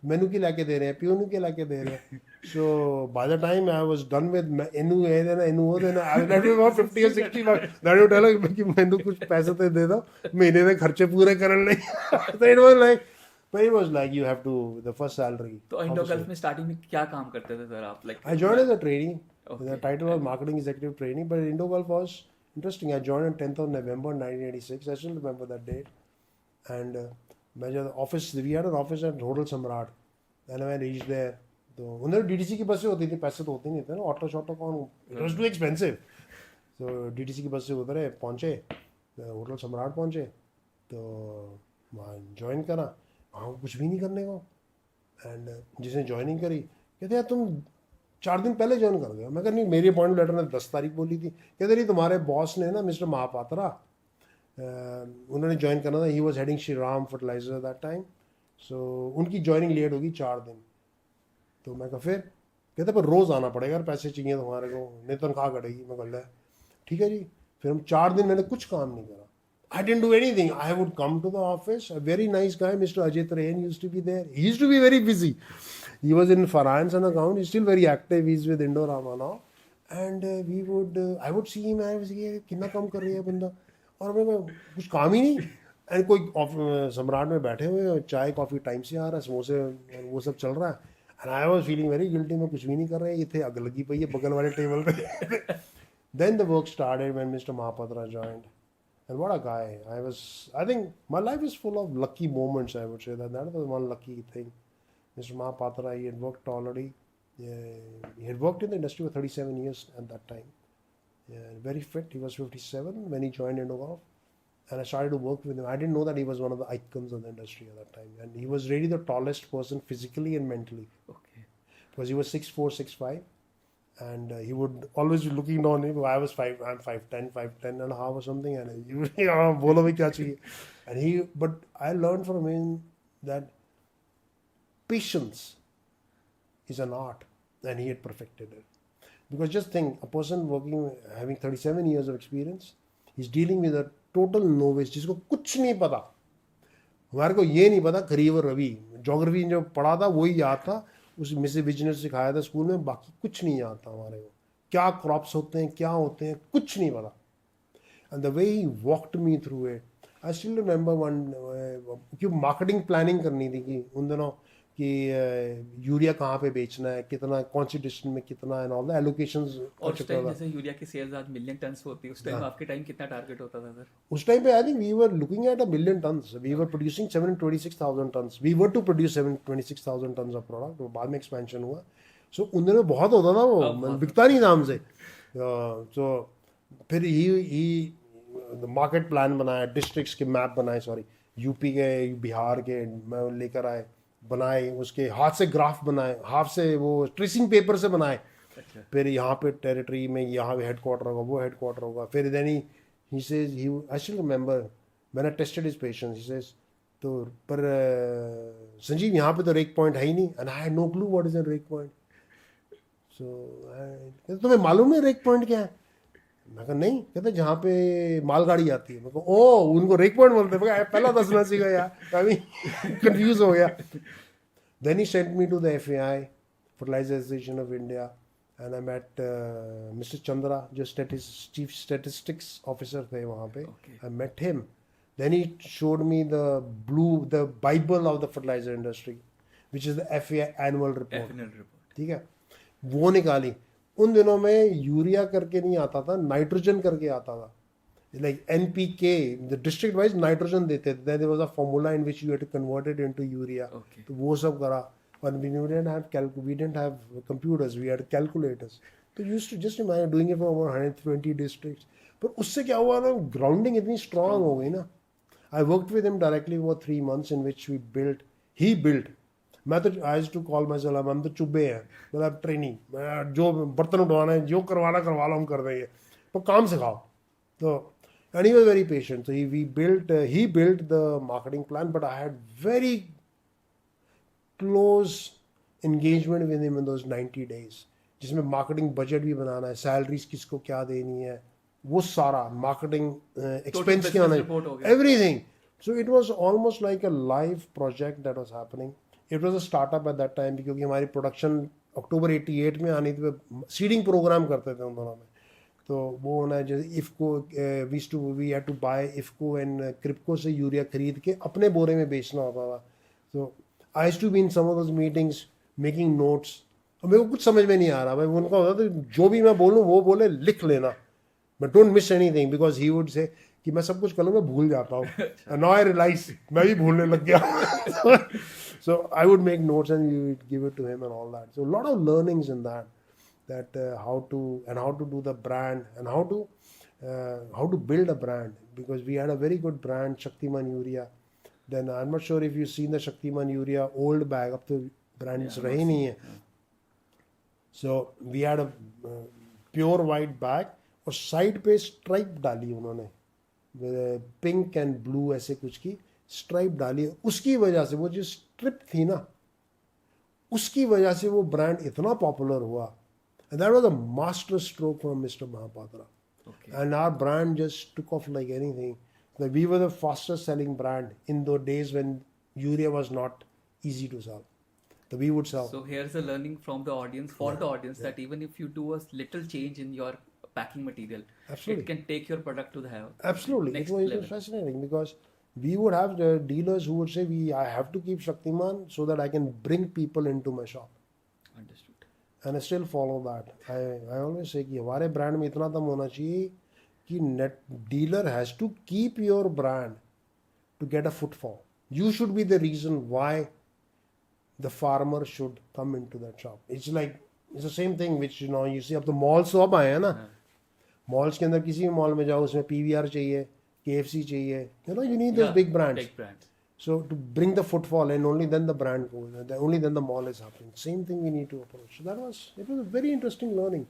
menu की लाके दे रहे हैं, पियोनू के लाके दे रहे हैं। So by the time I was done with इनू ये देना इनू वो देना, I that was about 50 or 60 bucks that you tell कि मैनू कुछ पैसे तो दे दो महीने में खर्चे पूरे करने नहीं। तो it was like, but it was like you have to, the first salary.
तो इंडोगल्फ में स्टार्टिंग में क्या काम करते थे सर आप? Like
I joined as a trainee.
Okay.
The title was marketing executive trainee, but Indogulf was interesting. I joined on 10th of November 1986. I still remember that date. And मैं जब office, we had an office at Hotel Samrat, and I reached there. तो उन्हें DTC की बसें होती थी, पैसे तो होते नहीं थे ना, ऑटो शॉटो कौन, it was too expensive. So DTC की बस से उतरे, पहुँचे होटल सम्राट पहुँचे, तो वहाँ ज्वाइन करा, वहाँ कुछ भी नहीं करने को। एंड जिसने ज्वाइनिंग करी कहते यार तुम 4 दिन पहले ज्वाइन कर गए। मैं कहा नहीं, मेरी अपॉइंटमेंट लेटर ने 10 तारीख बोली थी। कहते नहीं, तुम्हारे बॉस ने ना मिस्टर महापात्रा, उन्होंने ज्वाइन करना था, he was heading Shri Ram fertilizer that time, so उनकी ज्वाइनिंग लेट होगी 4 दिन। तो मैं कहा फिर, कहते पर रोज़ आना पड़ेगा यार, पैसे चाहिए तुम्हारे को, नहीं तनख्वाह कटेगी। मैं कहा ठीक है जी। फिर हम 4 दिन मैंने कुछ काम नहीं करा। I didn't do anything. I would come to the office. A very nice guy, Mr. Ajit Rain, used to be there. He used to be very busy. He was in finance and account. He's still very active. He's with Indorama now. And I would see him. I was like, कितना काम कर रही है बंदा, और मैं कुछ काम ही नहीं। एंड कोई सम्राट में बैठे हुए, चाय कॉफ़ी टाइम से आ रहा है, समोसे वो सब चल रहा है। And I was feeling very guilty, मैं कुछ भी नहीं कर रहे। ये थे अग लगी पई है बगल वाले टेबल पे। Then the work started when Mr. Mahapatra joined. And what a guy. I think my life is full of lucky moments, I would say. That was one lucky thing. Mr. Mahapatra, he had worked already. He had worked in the industry for 37 years at that time. Very fit. He was 57 when he joined Indogolf. And I started to work with him. I didn't know that he was one of the icons of the industry at that time. And he was really the tallest person physically and mentally.
Okay.
Because he was 6'4", 6'5". And he would always be looking down. I was 5'10", 5'10 and a half or something. And he would, bolo bhai kya chahiye? But I learned from him that patience is an art, and he had perfected it. Because just think, a person having 37 years of experience, he's dealing with a total novice, जिसको कुछ नहीं पता। हमारे को ये नहीं पता, खरीफ और रबी, ज्योग्राफी जो पढ़ा था वही याद था, उस मिस बिजनेस सिखाया था स्कूल में, बाकी कुछ नहीं आता हमारे को। क्या क्रॉप्स होते हैं, क्या होते हैं, कुछ नहीं पता। And the way he walked me through it, I still remember one, क्यों मार्केटिंग प्लानिंग करनी थी कि उन दिनों कि यूरिया कहाँ पे बेचना है, कितना, कौन सी डिस्ट्रिक्ट में कितना, एंड ऑल द एलोकेशंस।
और उस टाइम जैसे यूरिया की सेल्स आज मिलियन टन्स होती है, उस टाइम आपके टाइम कितना टारगेट होता था सर?
उस टाइम पे I think we were looking at 1 million tons. We were producing 726,000 tons. We were to produce 726,000 tons of product. वो बाद में एक्सपेंशन हुआ। सो उन दिनों में बहुत होता था, वो बिकता नहीं था हमसे। सो फिर ही मार्केट प्लान बनाया, डिस्ट्रिक्ट्स के मैप बनाए, सॉरी यूपी के, बिहार के मैं लेकर आए, बनाए, उसके हाथ से ग्राफ बनाए, हाथ से वो ट्रेसिंग पेपर से बनाए।
अच्छा।
फिर यहाँ पे टेरिटरी में यहाँ हेड क्वार्टर होगा, वो हेड क्वार्टर होगा। फिर then he says, I still remember when I tested his patience, he says तो पर संजीव यहाँ पे तो रेक पॉइंट है ही नहीं, and I had no clue what is a rake point. So तुम्हें मालूम है रेक पॉइंट क्या है? मैं कहा नहीं। कहते जहाँ पे मालगाड़ी आती है। मैं कहा ओ, उनको रेक पॉइंट बोलते हैं। मैं कहा पहला दसना सीखा यार, अभी कंफ्यूज हो गया। Then he sent me to the FAI, fertiliser association of India, and I met mister Chandra, जो चीफ स्टैटिस्टिक्स ऑफिसर थे वहाँ पे। I met him. Then he showed me the bible of the fertiliser industry, which is the FAI annual report. ठीक है, वो निकाली। उन दिनों में यूरिया करके नहीं आता था, नाइट्रोजन करके आता था, like NPK, the district wise nitrogen देते थे। There was a formula in which you had to convert it into urea. तो वो सब करा। और we didn't have computers, we had calculators. तो used to just imagine doing it for over 120 districts. पर उससे क्या हुआ ना, ग्राउंडिंग इतनी स्ट्रांग हो गई ना। I worked with him directly for 3 months in which he built मैं तो I used to call myself हम तो चुब्बे हैं, मतलब ट्रेनिंग, जो बर्तन उठवाना है जो करवाना करवा लो, हम कर देंगे, पर काम सिखाओ. तो and he was very patient. So he built the marketing plan, but I had very close engagement with him in those 90 days, जिसमें मार्केटिंग बजट भी बनाना है, सैलरीज किसको क्या देनी है, वो सारा मार्केटिंग एक्सपेंस क्या होना है, everything. So it was almost like a live project that was happening. It was a startup eight that time, क्योंकि हमारी प्रोडक्शन अक्टूबर 88 में आनी थी. सीडिंग प्रोग्राम करते थे उन दोनों में. तो वो होना है जैसे IFFCO we had to buy IFFCO and KRIBHCO से यूरिया खरीद के अपने बोरे में बेचना होता था. तो I used to be in some of those meetings making notes. और मेरे को कुछ समझ में नहीं आ रहा भाई, उनका होता था जो भी मैं बोलूँ वो बोले लिख लेना, but don't miss anything, because he would say कि मैं सब कुछ कर लूँ, मैं भूल जाता हूँ. नाउ आई रियलाइज मैं भी भूलने लग गया. So I would make notes and you would give it to him and all that. So lot of learnings in that. That how to do the brand, and how to build a brand, because we had a very good brand, Shaktiman Urea. Then I'm not sure if you've seen the Shaktiman Urea old bag, अब तो brands रहे नहीं है. So we had a pure white bag और side पे stripe डाली उन्होंने, pink and blue ऐसे कुछ की स्ट्राइप डाली. उसकी वजह से वो जो स्ट्रिप थी ना, उसकी वजह से वो ब्रांड इतना पॉपुलर हुआ. And that was a master stroke from Mr. Mahapatra.
Okay.
And our brand just took off like anything. Like we were the fastest selling brand in those days when urea was not easy to sell. So we would sell.
So here's a learning from the audience, for the audience, that even if you do a little change in your packing material,
Absolutely.
it can take your product to the
Absolutely.
next
it was
level.
fascinating, because we would have the dealers who would say, I have to keep Shaktiman so that I can bring people into my shop.
Understood.
And I still follow that. I always say कि हमारे brand में इतना दम होना चाहिए कि net dealer has to keep your brand to get a footfall. You should be the reason why the farmer should come into that shop. It's the same thing which you see. अब तो malls तो अब आए हैं ना. Malls के अंदर किसी भी मॉल में जाओ, उसमें पीवीआर चाहिए, केएफसी चाहिए, you need those big brands. So to bring the footfall, and only then the brand goes, only then the mall is happening. Same thing we need to approach. So it was a very interesting learning.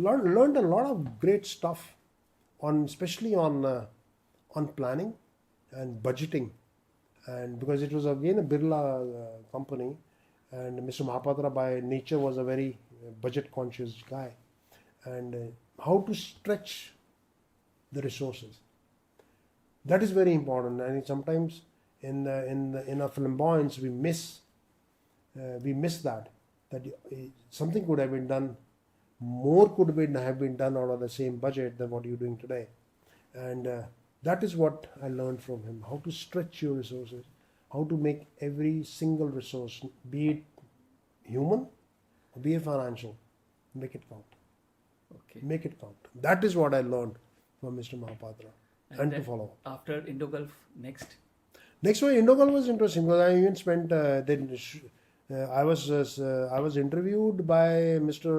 Learned a lot of great stuff especially on planning and budgeting, and because it was again a Birla company, and Mr. Mahapatra by nature was a very budget conscious guy, and how to stretch the resources. That is very important, and sometimes in our flamboyance we miss that something could have been done, more could have been done out of the same budget than what you're doing today. And that is what I learned from him, how to stretch your resources, how to make every single resource, be it human or be it financial, make it count.
Okay.
Make it count. That is what I learned from Mr. Mahapatra, and to follow.
After Indogulf,
Next one, Indogulf was interesting, because I even spent I was interviewed by Mr.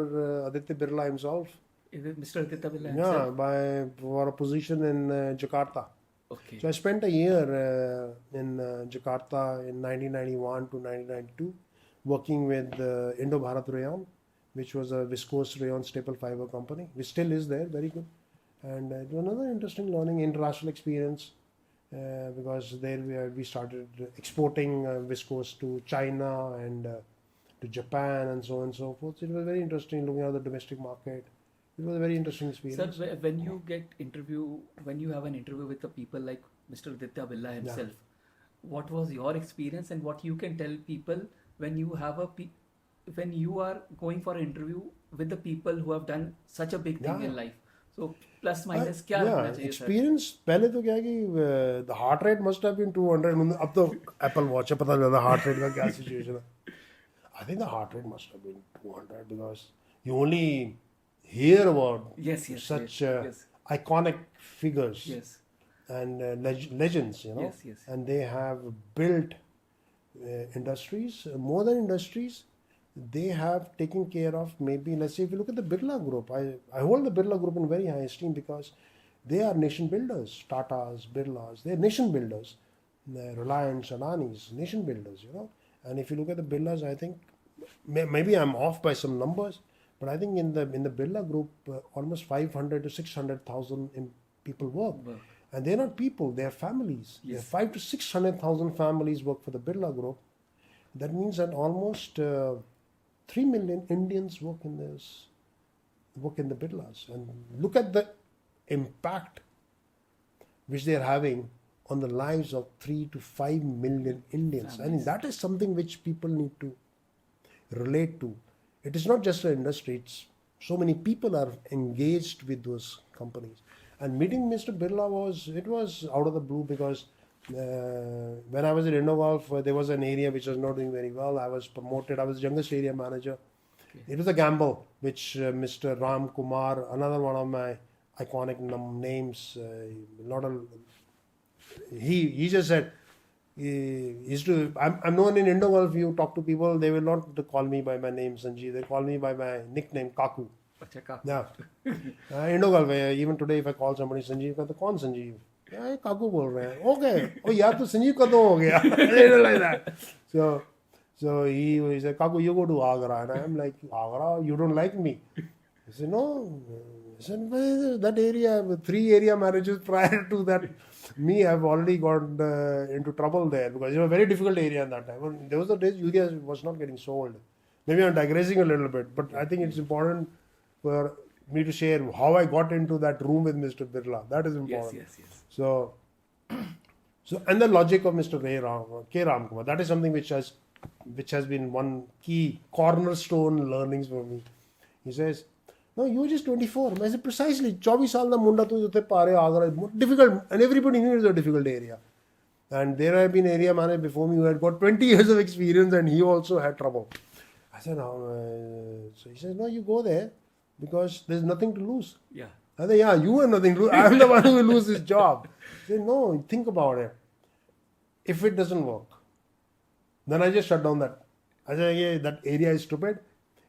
Aditya Birla himself.
Is it Mr. Aditya Birla
himself? Yeah, for a position in Jakarta.
Okay.
So I spent a year in Jakarta in 1991 to 1992, working with Indo-Bharat Rayon, which was a viscose rayon staple fiber company, which still is there, very good. And it was another interesting learning, international experience. Because there we started exporting viscose to China and to Japan and so on and so forth. It was very interesting looking at the domestic market. It was a very interesting experience.
Sir, when you have an interview with the people like Mr. Aditya Birla himself, what was your experience, and what you can tell people when you are going for an interview with the people who have done such a big thing in life? So plus minus क्या होना चाहिए
experience sir? पहले तो क्या है कि the heart rate must have been 200. अब तो Apple Watch है, पता चलता heart rate का क्या situation है. I think the heart rate must have been 200, because you only hear about such iconic figures and legends, and they have built industries, more than industries. They have taken care of, maybe, let's say if you look at the Birla Group, I hold the Birla Group in very high esteem, because they are nation builders. Tatas, Birlas, they are nation builders. Reliance, Adani's, nation builders, And if you look at the Birlas, I think maybe I'm off by some numbers, but I think in the Birla group, almost 500 to 600,000 people work. And they're not people, they're families.
Yes.
5 to 600,000 families work for the Birla group. That means that almost 3 million Indians work in the Birlas. And look at the impact which they are having on the lives of 3 to 5 million Indians. I mean, that is something which people need to relate to. It is not just an industry, it's so many people are engaged with those companies. And meeting Mr. Birla was out of the blue, because when I was at IndoGolf, there was an area which was not doing very well. I was promoted. I was the youngest area manager. Okay. It was a gamble, which Mr. Ram Kumar, another one of my iconic names, he just said, I'm known in IndoGolf. You talk to people, they will not call me by my name Sanjiv. They call me by my nickname Kaku. Yeah. IndoGolf, even today, if I call somebody Sanjiv, कहते कौन Sanjeev? Yeah, Kaku बोल रहे हैं. Okay. Oh, यार तो संजीव कदों हो गया. Like that. So he said, Kaku, you go to Agra. And I'm like, Agra? You don't like me? He said, no. I said, well, that area, 3 area marriages prior to that, me, I've already got into trouble there, because it was a very difficult area at that time. There was the days urea was not getting sold. Maybe I'm digressing a little bit, but I think it's important for me to share how I got into that room with Mr. Birla. That is important.
Yes.
So, and the logic of Mr. K. Ram Kumar, that is something which has been one key cornerstone learnings for me. He says, no, you were just 24. I said, precisely, 24 saal da munda tu utte pare Agra, difficult, and everybody knew it was a difficult area. And there have been area managers before me who had got 20 years of experience, and he also had trouble. I said, so he says, no, you go there because there's nothing to lose.
Yeah.
I said, yeah, you have nothing to lose. I'm the one who will lose his job. He said, no, think about it. If it doesn't work, then I just shut down that. I said, yeah, that area is stupid.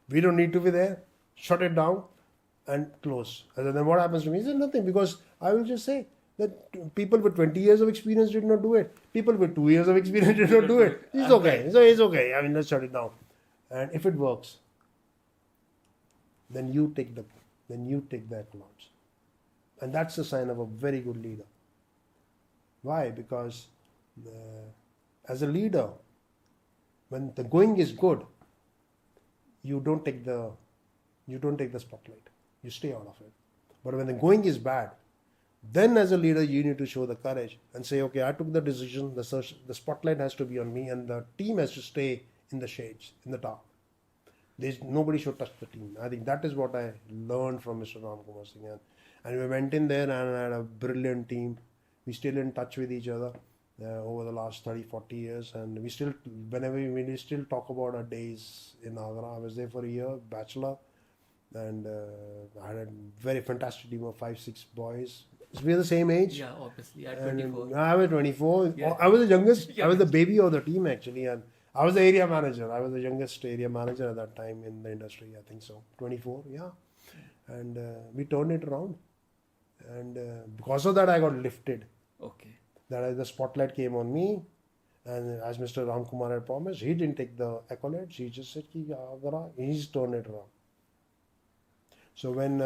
We don't need to be there. Shut it down and close. I said, then what happens to me? He said, nothing, because I will just say that people with 20 years of experience did not do it. People with 2 years of experience did not do it. It's okay. So it's okay. I mean, let's shut it down. And if it works, then you take the applause. And that's a sign of a very good leader. Why? Because as a leader, when the going is good, you don't take the spotlight. You stay out of it. But when the going is bad, then as a leader, you need to show the courage and say, okay, I took the decision, the spotlight has to be on me, and the team has to stay in the shades, in the dark. Nobody should touch the team. I think that is what I learned from Mr. Ram Kumar Singh. And we went in there and had a brilliant team. We still in touch with each other over the last 30, 40 years. And we still, we still talk about our days in Agra. I was there for a year, bachelor. And I had a very fantastic team of 5-6 boys. We're the same age.
Yeah, obviously. At 24.
I was 24. Yeah. I was the youngest. I was the baby of the team, actually. And I was the area manager. I was the youngest area manager at that time in the industry. I think so. 24, yeah. And we turned it around. And because of that, I got lifted.
Okay.
That the spotlight came on me. And as Mr. Ram Kumar had promised, he didn't take the accolades. He just said, he's turned it around. So when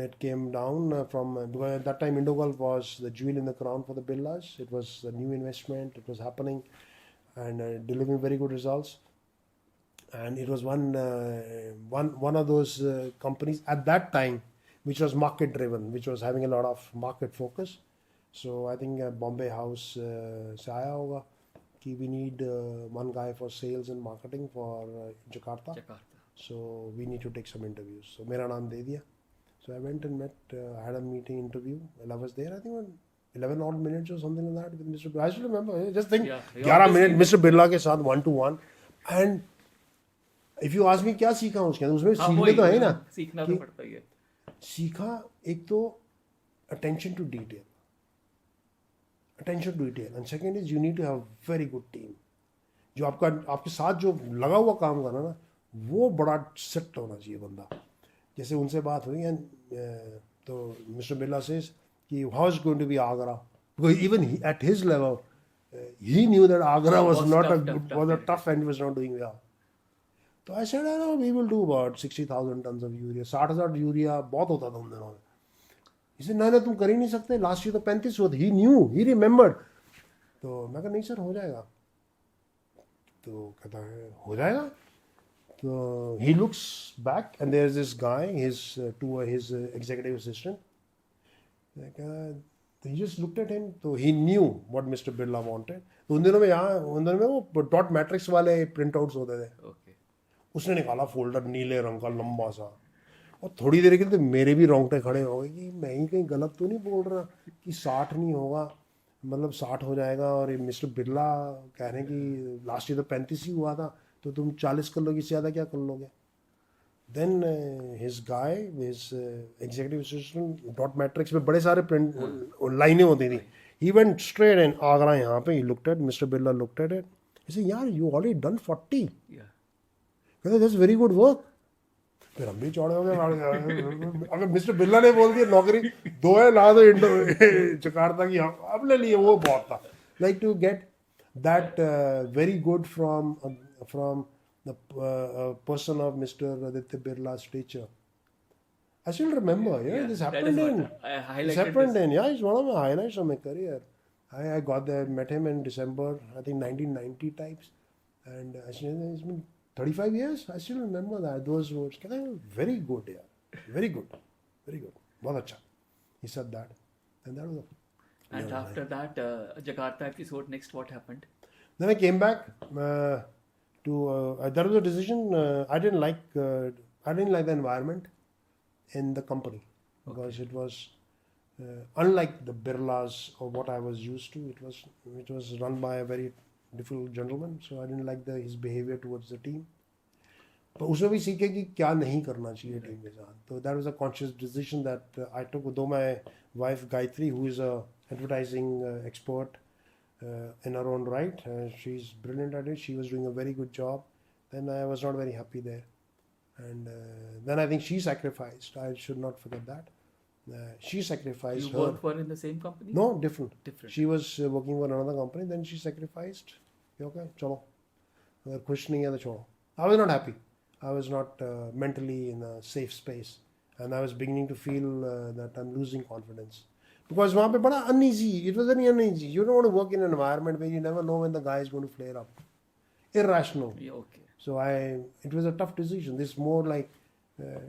it came down from, because at that time IndoGolf was the jewel in the crown for the Birlas. It was a new investment. It was happening and delivering very good results. And it was one of those companies at that time which was market driven, which was having a lot of market focus. So I think Bombay House se aaya hoga ki we need one guy for sales and marketing for Jakarta. So we need to take some interviews. So mera naam de diya. So I went and met, had a meeting interview, and I was there, I think 11 odd minutes or something like that with Mr. Birla. I still remember, just think, 11 minutes Mr. Birla के साथ 1-to-1. And if you ask me क्या सीखा उसके अंदर, उसमें सीखने तो है ना,
सीखना तो पड़ता ही है.
सीखा एक तो attention to detail, and second is you need to have a very good team. जो आपके साथ जो लगा हुआ काम करना ना, वो बड़ा सेट होना चाहिए बंदा. जैसे उनसे बात हुई and तो Mr. Birla says कि how is going to be Agra, because even at his level he knew that Agra was
Was
not
tough,
a
tough,
good,
tough
was a
area.
tough and was not doing well. तो I said, no, we will do about 60,000 tons of urea. 60,000 urea बहुत होता था उन दिनों में. He said, नहीं तुम कर ही नहीं सकते. Last year तो 35 हुआ था. He knew, he remembered. तो मैं कहा नहीं सर हो जाएगा. तो कहता है हो जाएगा. So he looks back and there's this guy, his executive assistant. Like, he just looked at him. So he knew what Mr. Birla wanted. तो उन दिनों में वो डॉट मैट्रिक्स वाले प्रिंट आउट्स होते थे.
Okay.
उसने निकाला फोल्डर नीले रंग का लंबा सा और थोड़ी देर के लिए तो मेरे भी रोंगटे खड़े हो गए कि मैं ही कहीं गलत तो नहीं बोल रहा कि 60 नहीं होगा मतलब 60 हो जाएगा और ये मिस्टर बिरला कह रहे हैं कि लास्ट ईयर तो 35 ही हुआ था तो तुम 40 कर लोगे, इससे ज़्यादा क्या कर लोगे. Then his guy his executive assistant dot matrix में बड़े सारे प्रिंट लाइनें होती थी. He went straight and Agra यहाँ पे ही looked at mister Birla looked at it. He said यार यू ऑलरेडी डन 40.
Yeah.
कहते दैट्स वेरी गुड वर्क. फिर हम भी चौड़े हो गए. अगर मिस्टर बिरला ने बोल दिया नौकरी 2 है ला दो इंडो जकार्ता की अब ले लिए वो बहुत था. Like to get that very good फ्रॉम the person of Mr. Aditya Birla's stature. I still remember, this happened it's one of the highlights of my career. I got there, met him in December, I think 1990 types, and it's been 35 years. I still remember that those words. Very good, very good, very good. बहुत अच्छा. He said that, and that was.
And after that Jakarta episode, next what happened?
Then I came back. That was a decision. I didn't like the environment in the company because it was unlike the Birlas or what I was used to. It was run by a very difficult gentleman, so I didn't like his behavior towards the team. But उसमें भी सीखे कि क्या नहीं करना चाहिए team के साथ. So that was a conscious decision that I took. Though my wife Gayatri, who is a advertising expert. In her own right, she's brilliant at it. She was doing a very good job. Then I was not very happy there, and then I think she sacrificed. I should not forget that. She sacrificed.
You both were in the same company?
No, different.
Different.
She was working for another company. Then she sacrificed. Okay, chalo. अगर खुश नहीं है तो छोड़ो. I was not happy. I was not mentally in a safe space, and I was beginning to feel that I'm losing confidence. Because वहाँ पे बड़ा uneasy. It was very uneasy. You don't want to work in an environment where you never know when the guy is going to flare up. Irrational.
Yeah, okay.
So it was a tough decision. This is more like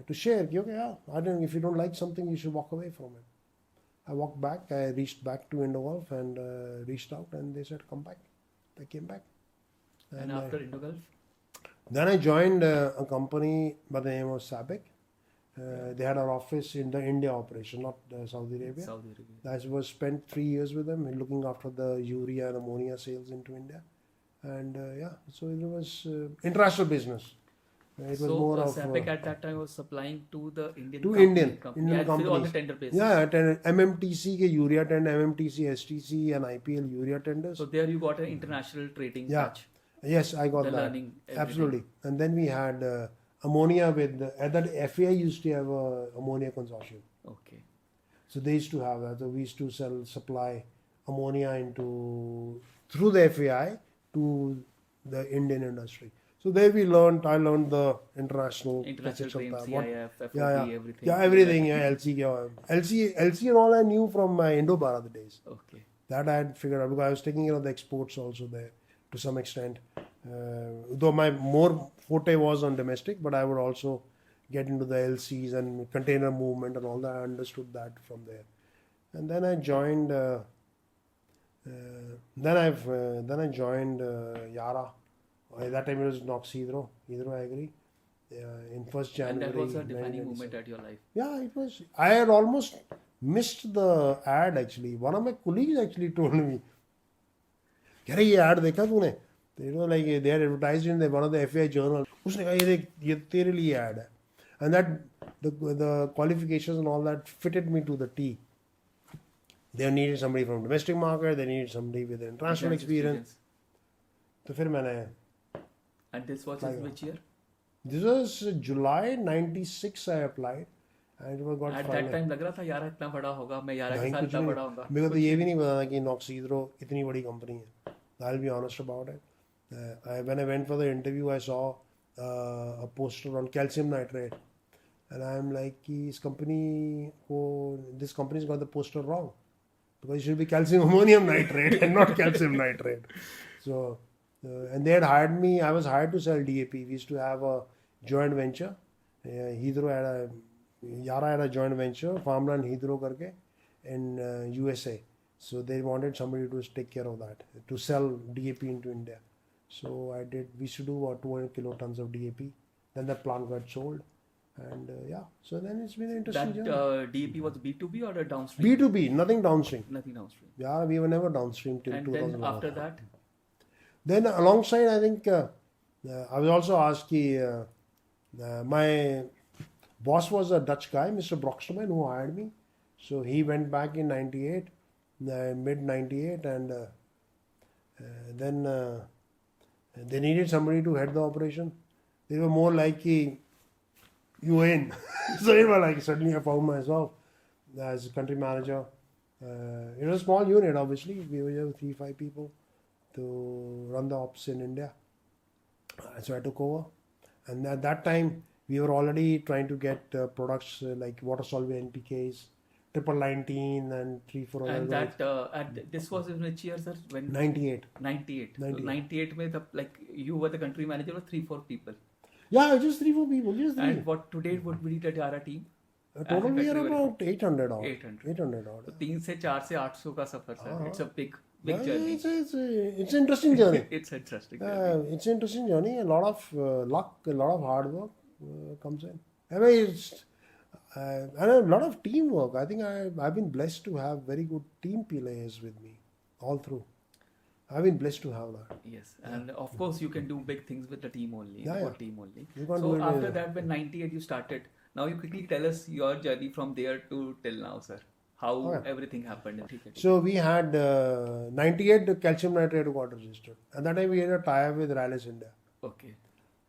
to share. Okay, if you don't like something, you should walk away from it. I walked back. I reached back to Indogolf and reached out, and they said, "Come back." I came back.
And after Indogolf?
Then I joined a company by the name of Sabic. They had our office in the India operation, not Saudi Arabia.
Saudi Arabia.
I was spent 3 years with them looking after the urea and ammonia sales into India. And so it was international business. It was more of...
SAPIC at that time was supplying to the Indian
Indian companies.
On the tender basis.
Yeah, MMTC ke urea tender, MMTC, STC and IPL urea tenders.
So there you got an international trading patch.
Yes, I got
the
that.
Learning
Absolutely. And then we had ammonia with... At that FAI used to have a ammonia consortium.
Okay.
So they used to have that. So we used to supply ammonia through the FAI to the Indian industry. So there I learned the international
trains, CIF, FOB, everything.
Yeah, everything. Yeah, LC and all I knew from my Indo-Bharat days.
Okay.
That I had figured out because I was taking care of the exports also there to some extent. Though my more forte was on domestic, but I would also get into the LCs and container movement and all that. I understood that from there. And then I joined. Then I joined Yara. At that time it was Hydro Agri. In 1st January.
And that was a defining moment at your life.
Yeah, it was. I had almost missed the ad actually. One of my colleagues actually told me, "Kya ye ad dekha tune?" Like they had advertised in one of the FAI journals. उसने कहा ये तेरे लिए ad है. And that the qualifications and all that fitted me to the T. They needed somebody from domestic market. They needed somebody with international experience. तो फिर मैंने.
And this was in which year?
This was July '96. I applied. And it was got
At that time लग रहा था यारा इतना बड़ा होगा, मैं यारा के साथ इतना बड़ा होगा.
मेरे को तो ये भी नहीं पता था कि Hydro इतनी बड़ी कंपनी है. I'll be honest about it. When I went for the interview, I saw a poster on calcium nitrate, and I'm like, this company's got the poster wrong, because it should be calcium ammonium nitrate and not calcium nitrate. So, and they had hired me. I was hired to sell DAP. We used to have a joint venture. Yara had a joint venture, Farmland Hydro karke, in USA. So they wanted somebody to take care of that, to sell DAP into India. So I did. We used to do about 200 kilotons of DAP. Then the plant got sold, and so then it's been an interesting
That
journey.
DAP was B2B or a downstream?
B2B, nothing downstream.
Nothing downstream.
Yeah, we were never downstream till
And
2011.
then after that,
Then alongside, I think I was also asked, my boss was a Dutch guy, Mr. Brocksterman, who hired me. So he went back in 98, mid 98, and then they needed somebody to head the operation. They were more like, you in. So it was like, suddenly I found myself as a country manager. It was a small unit, obviously. We were 3-5 people to run the ops in India. So I took over. And at that time, we were already trying to get products like water-solvent NPKs, 19 and 3-4
and
other
that this was in which year, sir? When
98.
98.
98.
So 98 mein like you were the country manager of 3-4 people.
Yeah, just 3-4 people. Just 3.
And what today would be the Yara team?
Total we are
country
about 800 odd.
800.
800 odd.
So 3 से 4 से 800 का सफर sir. It's a big
Yeah,
journey.
it's an interesting journey.
It's interesting. Journey.
It's an interesting journey. A lot of luck, a lot of hard work comes in. I mean, it's and a lot of teamwork. I think I've been blessed to have very good team players with me all through. I've been blessed to have that.
Yes, and of course you can do big things with the team only.
Yeah, yeah.
Team only.
You can't
So
do it
after
with-
that, when 98 you started, now you quickly tell us your journey from there to till now, sir. How
Okay.
everything happened in cricket.
So we had 98 the calcium nitrate got registered. At that time we had a tie-up with Rallis India.
Okay.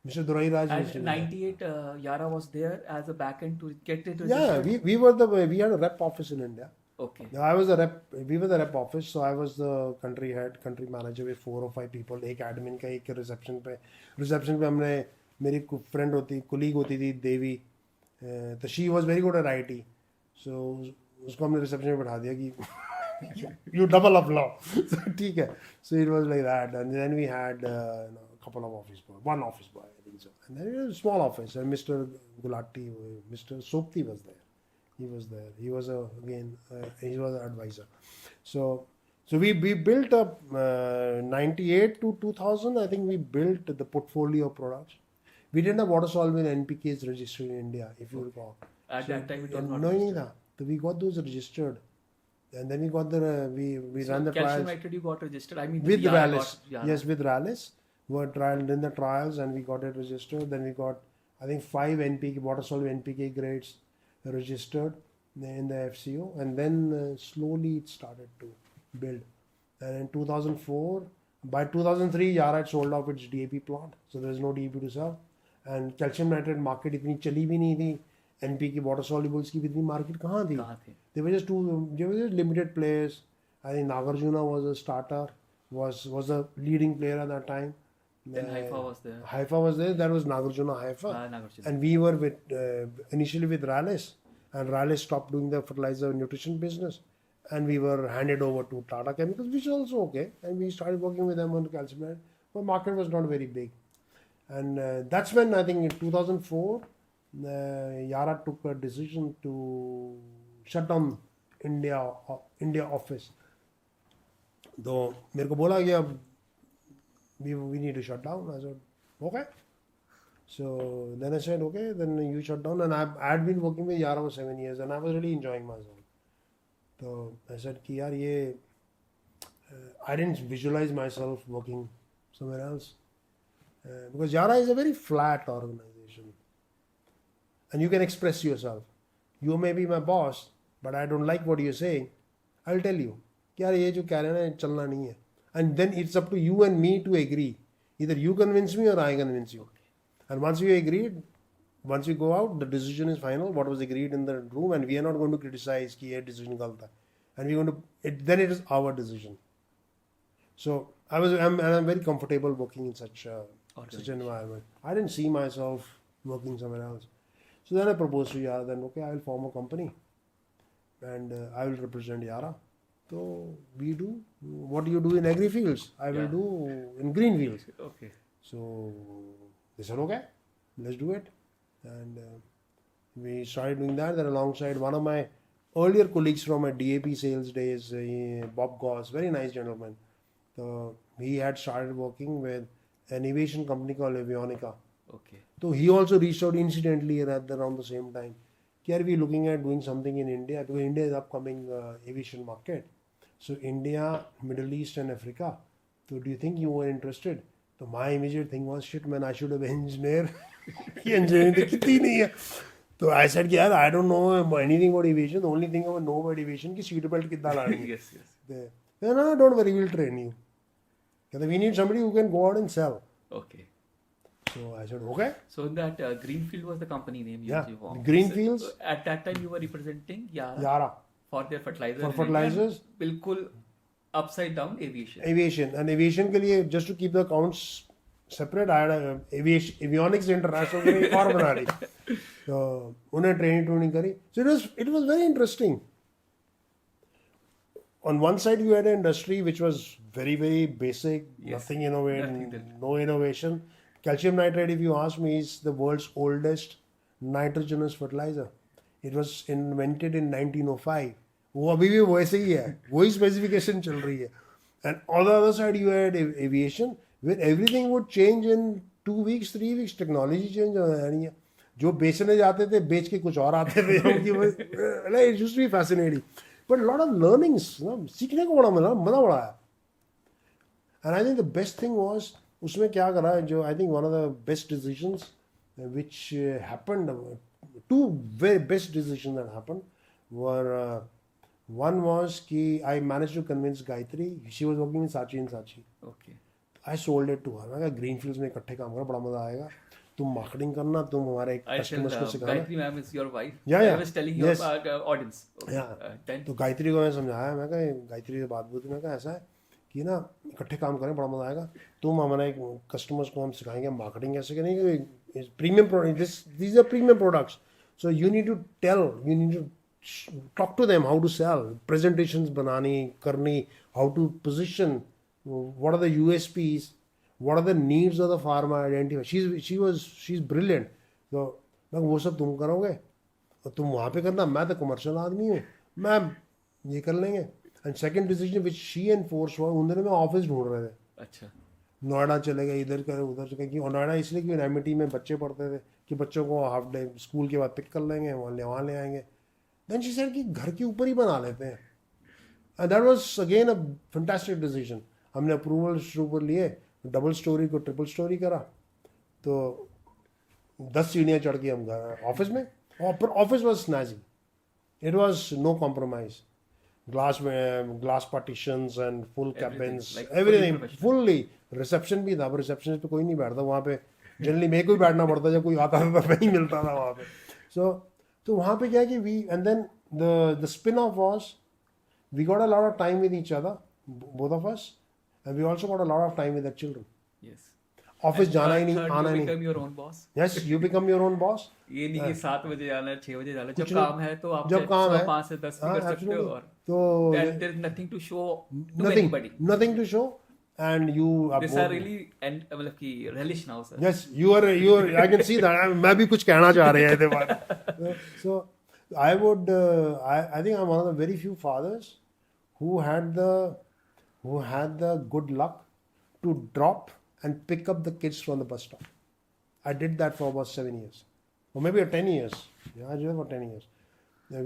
Mr. Durai Raj was
And
in
98, Yara was there as a backend to get it
Yeah,
registered.
we had a rep office in India.
Okay.
I was the rep. We were the rep office, so I was the country head, country manager with 4 or 5 people. एक admin का एक reception पे हमने मेरी friend होती, colleague होती थी देवी. तो she was very good at IT. So उसको हमने reception में बैठा दिया कि you double up now. So ठीक है. So it was like that, and then we had a couple of office boys, one office boy, I think so, and then it was a small office. And Mr. Gulati, Mr. Sopti was there. He was there. He was he was an advisor. So we built up 98 to 2000. I think we built the portfolio of products. We didn't have water solvent NPKs registered in India, if you recall.
At that time it was not
No,
registered.
so we got those registered, and then we got the we
So
ran the
calcium
trials
nitrate you got registered. I mean
with
Yara
Rallis.
got Yara.
Yes, with Rallis. We were did the trials and we got it registered. Then we got, I think, 5 NPK water solvent NPK grades registered in the FCO, and then slowly it started to build. And in 2004, by 2003, Yara had sold off its DAP plant, so there was no DAP to sell. And calcium nitrate market इतनी चली भी नहीं थी. NPK water solubles की भी इतनी market कहाँ थी?
कहाँ थे?
There were just limited players. I think Nagarjuna was a starter, was the leading player at that time.
Then Haifa was there.
Haifa was there. That was Nagarjuna Haifa.
Nagarjuna.
And we were with initially with Rallis, and Rallis stopped doing the fertilizer nutrition business, and we were handed over to Tata Chemicals, which is also okay. And we started working with them on the calcium nitrate. But market was not very big, and that's when I think in 2004, Yara took a decision to shut down India office. Though मेरे को बोला कि अब we need to shut down. I said, okay. So then I said, okay, then you shut down. And I had been working with Yara for 7 years and I was really enjoying myself. So I said, कि यार ये I didn't visualize myself working somewhere else. Because Yara is a very flat organization. And you can express yourself. You may be my boss, but I don't like what you're saying. I'll tell you. कि यार ये जो कह रहे हैं ना चलना नहीं है. And then it's up to you and me to agree. Either you convince me or I convince you. And once we agreed, once we go out, the decision is final. What was agreed in the room, and we are not going to criticize कि ये decision गलत है. And we're going to then it is our decision. So I'm very comfortable working in such an
Organization.
environment. I didn't see myself working somewhere else. So then I proposed to Yara, then okay, I will form a company and I will represent Yara. So we do what you do in agri fields, I will
Yeah.
do in green fields.
Okay.
So they said, okay, let's do it. And we started doing that. Then alongside one of my earlier colleagues from my DAP sales days, Bob Goss, very nice gentleman. So he had started working with an aviation company called Avionica.
Okay.
So he also reached out incidentally around the same time. Here we are looking at doing something in India because India is upcoming aviation market. So India, Middle East and Africa. So do you think you were interested? So my immediate thing was, shit man, I should have been engineer. Ye engineering to kitni nahi hai. So I said, yeah, I don't know anything about aviation. The only thing I know about aviation is seat belt kitna laani hai.
Yes, yes.
They said, no, don't worry, we'll train you. We need somebody who can go out and sell.
Okay.
So I said, okay.
So that Greenfield was the company name
Yeah,
you formed.
Greenfields.
So at that time you were representing Yara
Yara.
for their fertilizer.
For fertilizers.
बिल्कुल upside down aviation.
Aviation. And aviation के लिए, just to keep the accounts separate, I had a avionics international के लिए एक और बना रही. So उन्हें training करी. So it was very interesting. On one side you had an industry which was very, very basic,
Yes.
nothing innovative,
Nothing that-
no innovation. Calcium nitrate, if you ask me, is the world's oldest nitrogenous fertilizer. It was invented in 1905. वो अभी भी वैसे ही है, वही specification चल रही है. And on the other side you had aviation where everything would change in 2 weeks, 3 weeks. Technology change हो जानी है. जो बेचने जाते थे बेच के कुछ और आते थे. It used to be fascinating. But a lot of learnings, सीखने को बड़ा मजा बड़ा आया. And I think the best thing was उसमें क्या करा जो I think one of the best decisions which happened, two very best decisions that happened were one was कि I managed to convince Gayatri. She was working in Saatchi and Saatchi.
Okay.
I sold it to her. मैं कहा green fields में इकट्ठे काम करना बड़ा मजा आएगा. तुम मार्केटिंग करना, तुम हमारे
I tell
कस्टमर्स को सिखाना.
Gayatri ma'am is your wife.
Yeah,
I
yeah.
was telling
Yes.
your audience. Okay.
Yeah.
Then
तो गायत्री को मैं समझाया. मैं कहा गायत्री से बात बोलती. मैं कहा ऐसा है कि ना इकट्ठे काम करें बड़ा मजा आएगा. तुम हमारे कस्टमर्स को हम सिखाएंगे मार्केटिंग कैसे करेंगे. Premium product, these are premium products. So you need to talk to them how to sell, presentations बनानी करनी, how to position, what are the USPs, what are the needs of the farmer, identify. She's brilliant. So मैं वो सब तुम करोगे और तुम वहाँ पे करना. मैं तो कमर्शियल आदमी हूँ, मैं ये कर लेंगे. And second decision which she enforce हुआ, उन दिनों में ऑफिस ढूंढ रहे थे.
अच्छा.
नोएडा चले गए, इधर करे उधर चले गए. और नोएडा इसलिए कि एमिटी में बच्चे पढ़ते थे कि बच्चों को हाफ डे स्कूल के बाद पिक कर लेंगे, वहाँ ले आएंगे. देन शी सेड कि घर के ऊपर ही बना लेते हैं. And that was again a fantastic decision. हमने अप्रूवल लिए, डबल स्टोरी को ट्रिपल स्टोरी करा. तो 10 सीढ़ियाँ चढ़ के हम ऑफिस में. Office was snazzy. It was no compromise. glass partitions and full cabins,
like
everything
fully
fully. Reception भी था, पर रिसेप्शन पे कोई नहीं बैठता वहाँ पे. जनरली मेरे को ही बैठना पड़ता, जब कोई आता था तो नहीं मिलता था वहाँ पे. तो वहाँ पे क्या है कि we and then the spin off was we got a lot of time with each other, both of us, and we also got a lot of time with the children.
Yes.
Office जाना ही नहीं, आना
You
नहीं.
become your own boss.
Yes, you become your own boss.
ये नहीं कि 7 बजे जाना है, 6 बजे जाना है. जब
कुछ नहीं.
काम है तो आप
जब काम है
5 से 10 भी कर सकते हो.
absolutely.
और
तो
and there is nothing to show to
nothing
anybody.
to show, and you are
These are really and मतलब कि relish now, sir.
yes, you are I can see that. मैं भी कुछ कहना चाह रहे हैं इसके बारे. So I would I think I'm one of the very few fathers who had the good luck to drop and pick up the kids from the bus stop. I did that for about 7 years, or maybe 10 years. Yeah, I did it for 10 years.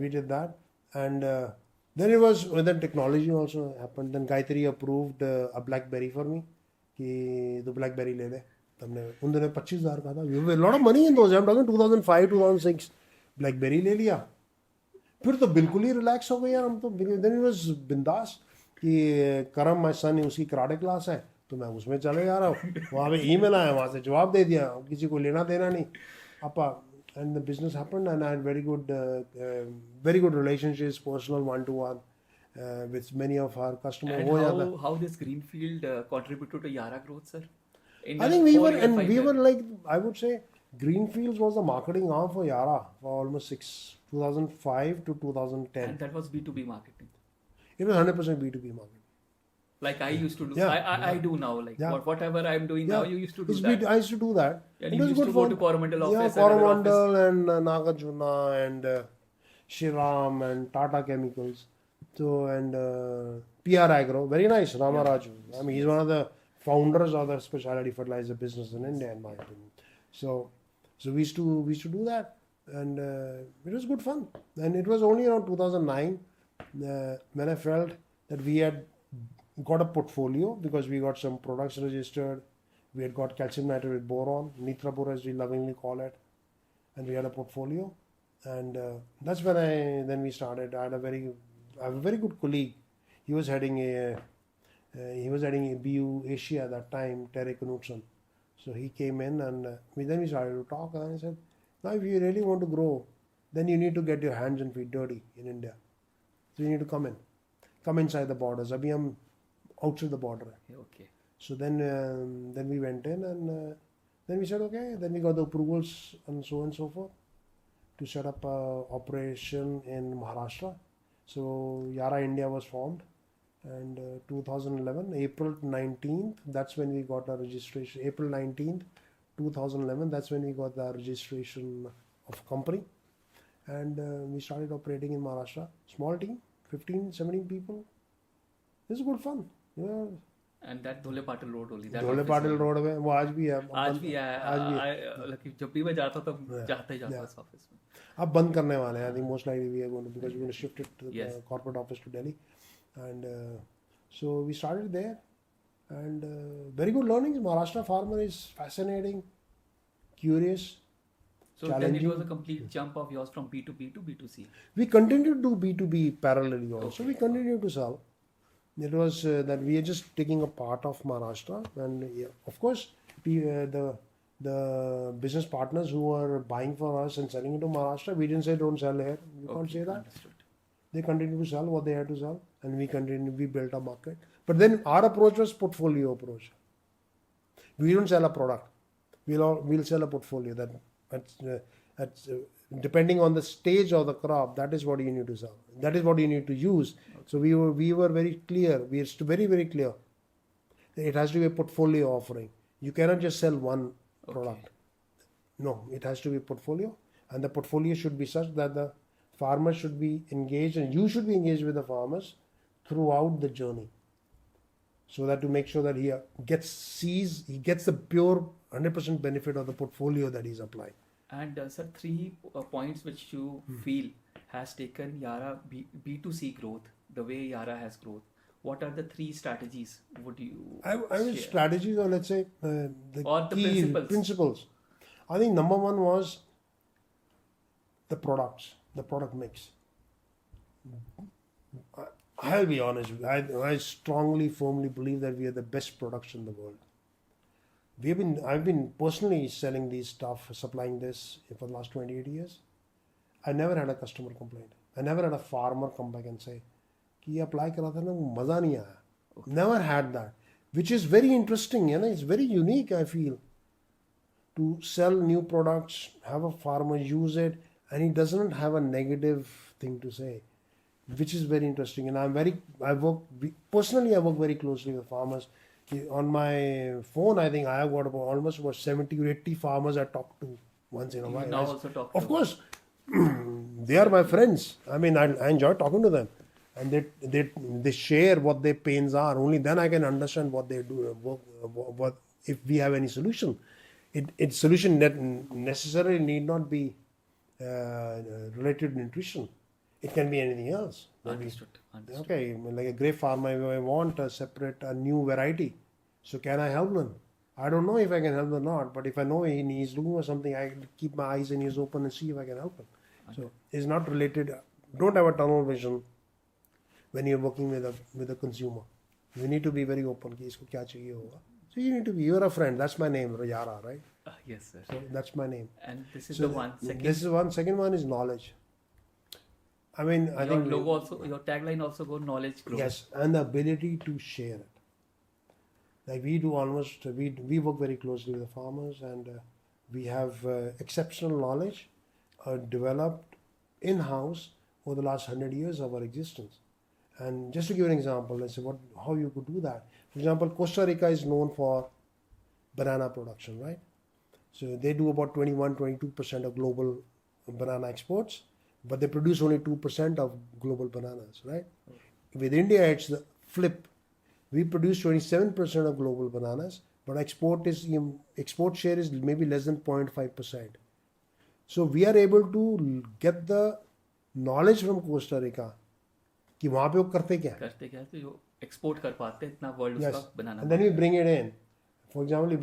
We did that, and then it was then technology also happened. Then Gayatri approved a BlackBerry for me कि तो BlackBerry ले ले. हमने उन दिनों 25,000 का था. We have a lot of money in those. I'm talking 2005, 2006. BlackBerry ले लिया. फिर तो बिल्कुल ही रिलैक्स हो गए यार हम तो. Then it was बिंदास कि करम माय सन, उसकी कराटे क्लास है तो मैं उसमें चले जा रहा हूँ. वहाँ पे ईमेल आया, वहाँ से जवाब दे दिया, किसी को लेना देना नहीं. अपा and the business happened, and I had very good relationships, personal one-to-one, with many of our customers.
And how this greenfield contributed to Yara growth, sir? In
I
a
think we were,
4 year,
and
5
we
year?
were like, I would say, Greenfields was the marketing arm for Yara for almost 2005 to 2010.
And that was B2B marketing.
It was 100% B2B marketing.
Like I used to do.
Yeah,
I do now. Like
Yeah.
whatever I'm doing now, you used to do
It's
that.
I used to do that.
And
It
you
was
used
good
to go
fun.
to Coromandel office.
Yeah,
and other office.
Coromandel and Nagarjuna and Shriram and Tata Chemicals. So, and PR Agro, very nice, Ramaraju. I mean, he's one of the founders of the specialty fertilizer business in India, in my opinion. So we used to do that, and it was good fun. And it was only around 2009 when I felt that we had got a portfolio, because we got some products registered. We had got calcium nitrate with boron, Nitrabur as we lovingly call it, and we had a portfolio. And that's when we started. I have a very good colleague. He was heading a BU Asia at that time, Terry Knudsen. So he came in, and then we started to talk, and I said, now if you really want to grow, then you need to get your hands and feet dirty in India. So you need to come inside the borders. Abhi hum outside the border.
Okay.
So then we went in, and then we said, okay, then we got the approvals and so on and so forth to set up a operation in Maharashtra. So Yara India was formed, and 2011, April 19th, that's when we got our registration. April 19th, 2011, that's when we got the registration of company, and we started operating in Maharashtra. Small team, 15, 17 people. This is good fun. Yeah.
And that Dhole Patil Road only. That
Dhole
office
Patil
only.
Road में वो आज भी है.
आज भी है. Like जब भी मैं जाता था जाता ही जाता उस ऑफिस में.
अब बंद करने वाले हैं. I think most likely we are going to, because we're going to shift it to the
Yes.
corporate office to Delhi, and so we started there, and very good learnings. Maharashtra farmer is fascinating, curious,
So then it
challenging.
was a complete jump of yours from B2B to B2C.
We continue to do B2B parallelly also. We continue to sell. It was that we are just taking a part of Maharashtra, and of course the business partners who are buying for us and selling it to Maharashtra, we didn't say don't sell here. You can't say that.
Understood.
They continue to sell what they had to sell, and we built a market. But then our approach was portfolio approach. We don't sell a product. We'll sell a portfolio that's depending on the stage of the crop. That is what you need to sell. That is what you need to use. So we were very clear. We are very, very clear. It has to be a portfolio offering. You cannot just sell one product. No, it has to be a portfolio, and the portfolio should be such that the farmers should be engaged, and you should be engaged with the farmers throughout the journey, so that to make sure that he gets the pure 100% benefit of the portfolio that he's applying.
And sir, 3 points which you feel has taken Yara B2C growth, the way Yara has growth. What are the 3 strategies would you
I will
share?
strategies, or let's say the
Or the
key
principles.
I think number 1 was the products, the product mix. I'll be honest, I strongly, firmly believe that we are the best products in the world. I've been personally selling these stuff, supplying this for the last 28 years. I never had a customer complaint. I never had a farmer come back and say, कि ये apply करा था ना वो मजा नहीं आया. Never had that, which is very interesting. It's very unique, I feel, to sell new products, have a farmer use it, and he doesn't have a negative thing to say, which is very interesting. And I work very closely with farmers. On my phone, I think I have got almost 70 or 80 farmers I talk to once in a while.
Now also talk to
Of course, they are my friends. I mean, I enjoy talking to them, and they share what their pains are. Only then I can understand what they do. What if we have any solution? Its solution necessarily need not be related to nutrition. It can be anything else.
Understood.
Okay, like a grape farmer, I want a new variety. So can I help them? I don't know if I can help them or not, but if I know he's looking for something, I keep my eyes and ears open and see if I can help him. So it's not related. Don't have a tunnel vision when you're working with a consumer. You need to be very open. कि इसको क्या चाहिए होगा. So you need to be. You're a friend. That's my name, Yara, right?
Yes, sir.
So that's my name.
And this is
So
the one. Second,
This is one. Second one is knowledge. I mean, I
your
think
logo also, your tagline also go knowledge growth.
yes, and the ability to share it. Like we do almost, we work very closely with the farmers, and we have exceptional knowledge developed in-house over the last 100 years of our existence. And just to give an example, let's say how you could do that. For example, Costa Rica is known for banana production, right? So they do about 22% of global banana exports, but they produce only 2% of global bananas, right? With India, it's the flip. We produce 27% of global bananas, but export share is maybe less than 0.5%. So we are able to get the knowledge from Costa Rica कि वहाँ पे वो करते क्या
है तो जो export कर पाते हैं इतना वर्ल्ड
yes.
उसका बनाना
And then we bring it in. For example,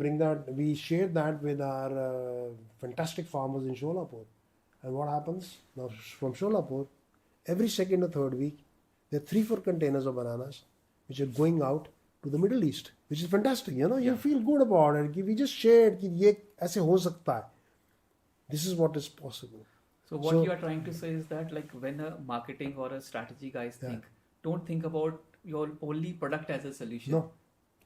we share that with our fantastic farmers in Sholapur. And what happens? Now from Sholapur, every second or third week, there are 3-4 containers of bananas which are going out to the Middle East, which is fantastic. You feel good about it. We just shared कि ये ऐसे हो सकता है. This is what is possible.
So what you are trying to say is that like when a marketing or a strategy guys think, don't think about your only product as a solution.
No.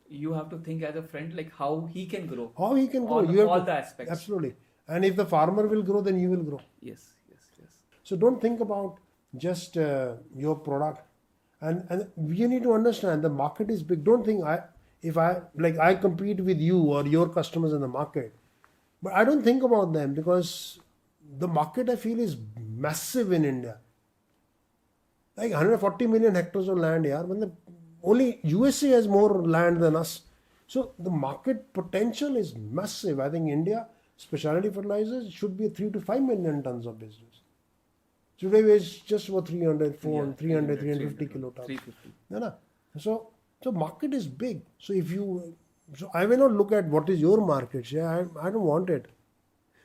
You have to think as a friend, like how he can grow.
How he can grow.
All the aspects.
Absolutely. And if the farmer will grow, then you will grow.
Yes.
So don't think about just your product. And you need to understand the market is big. Don't think I compete with you or your customers in the market. But I don't think about them because the market I feel is massive in India. Like 140 million hectares of land here. Only USA has more land than us. So the market potential is massive. I think India, specialty fertilizers should be 3 to 5 million tons of business. Today it's just about 350 kilotons.
350.
No. So market is big. So I may not look at what is your market share. I don't want it.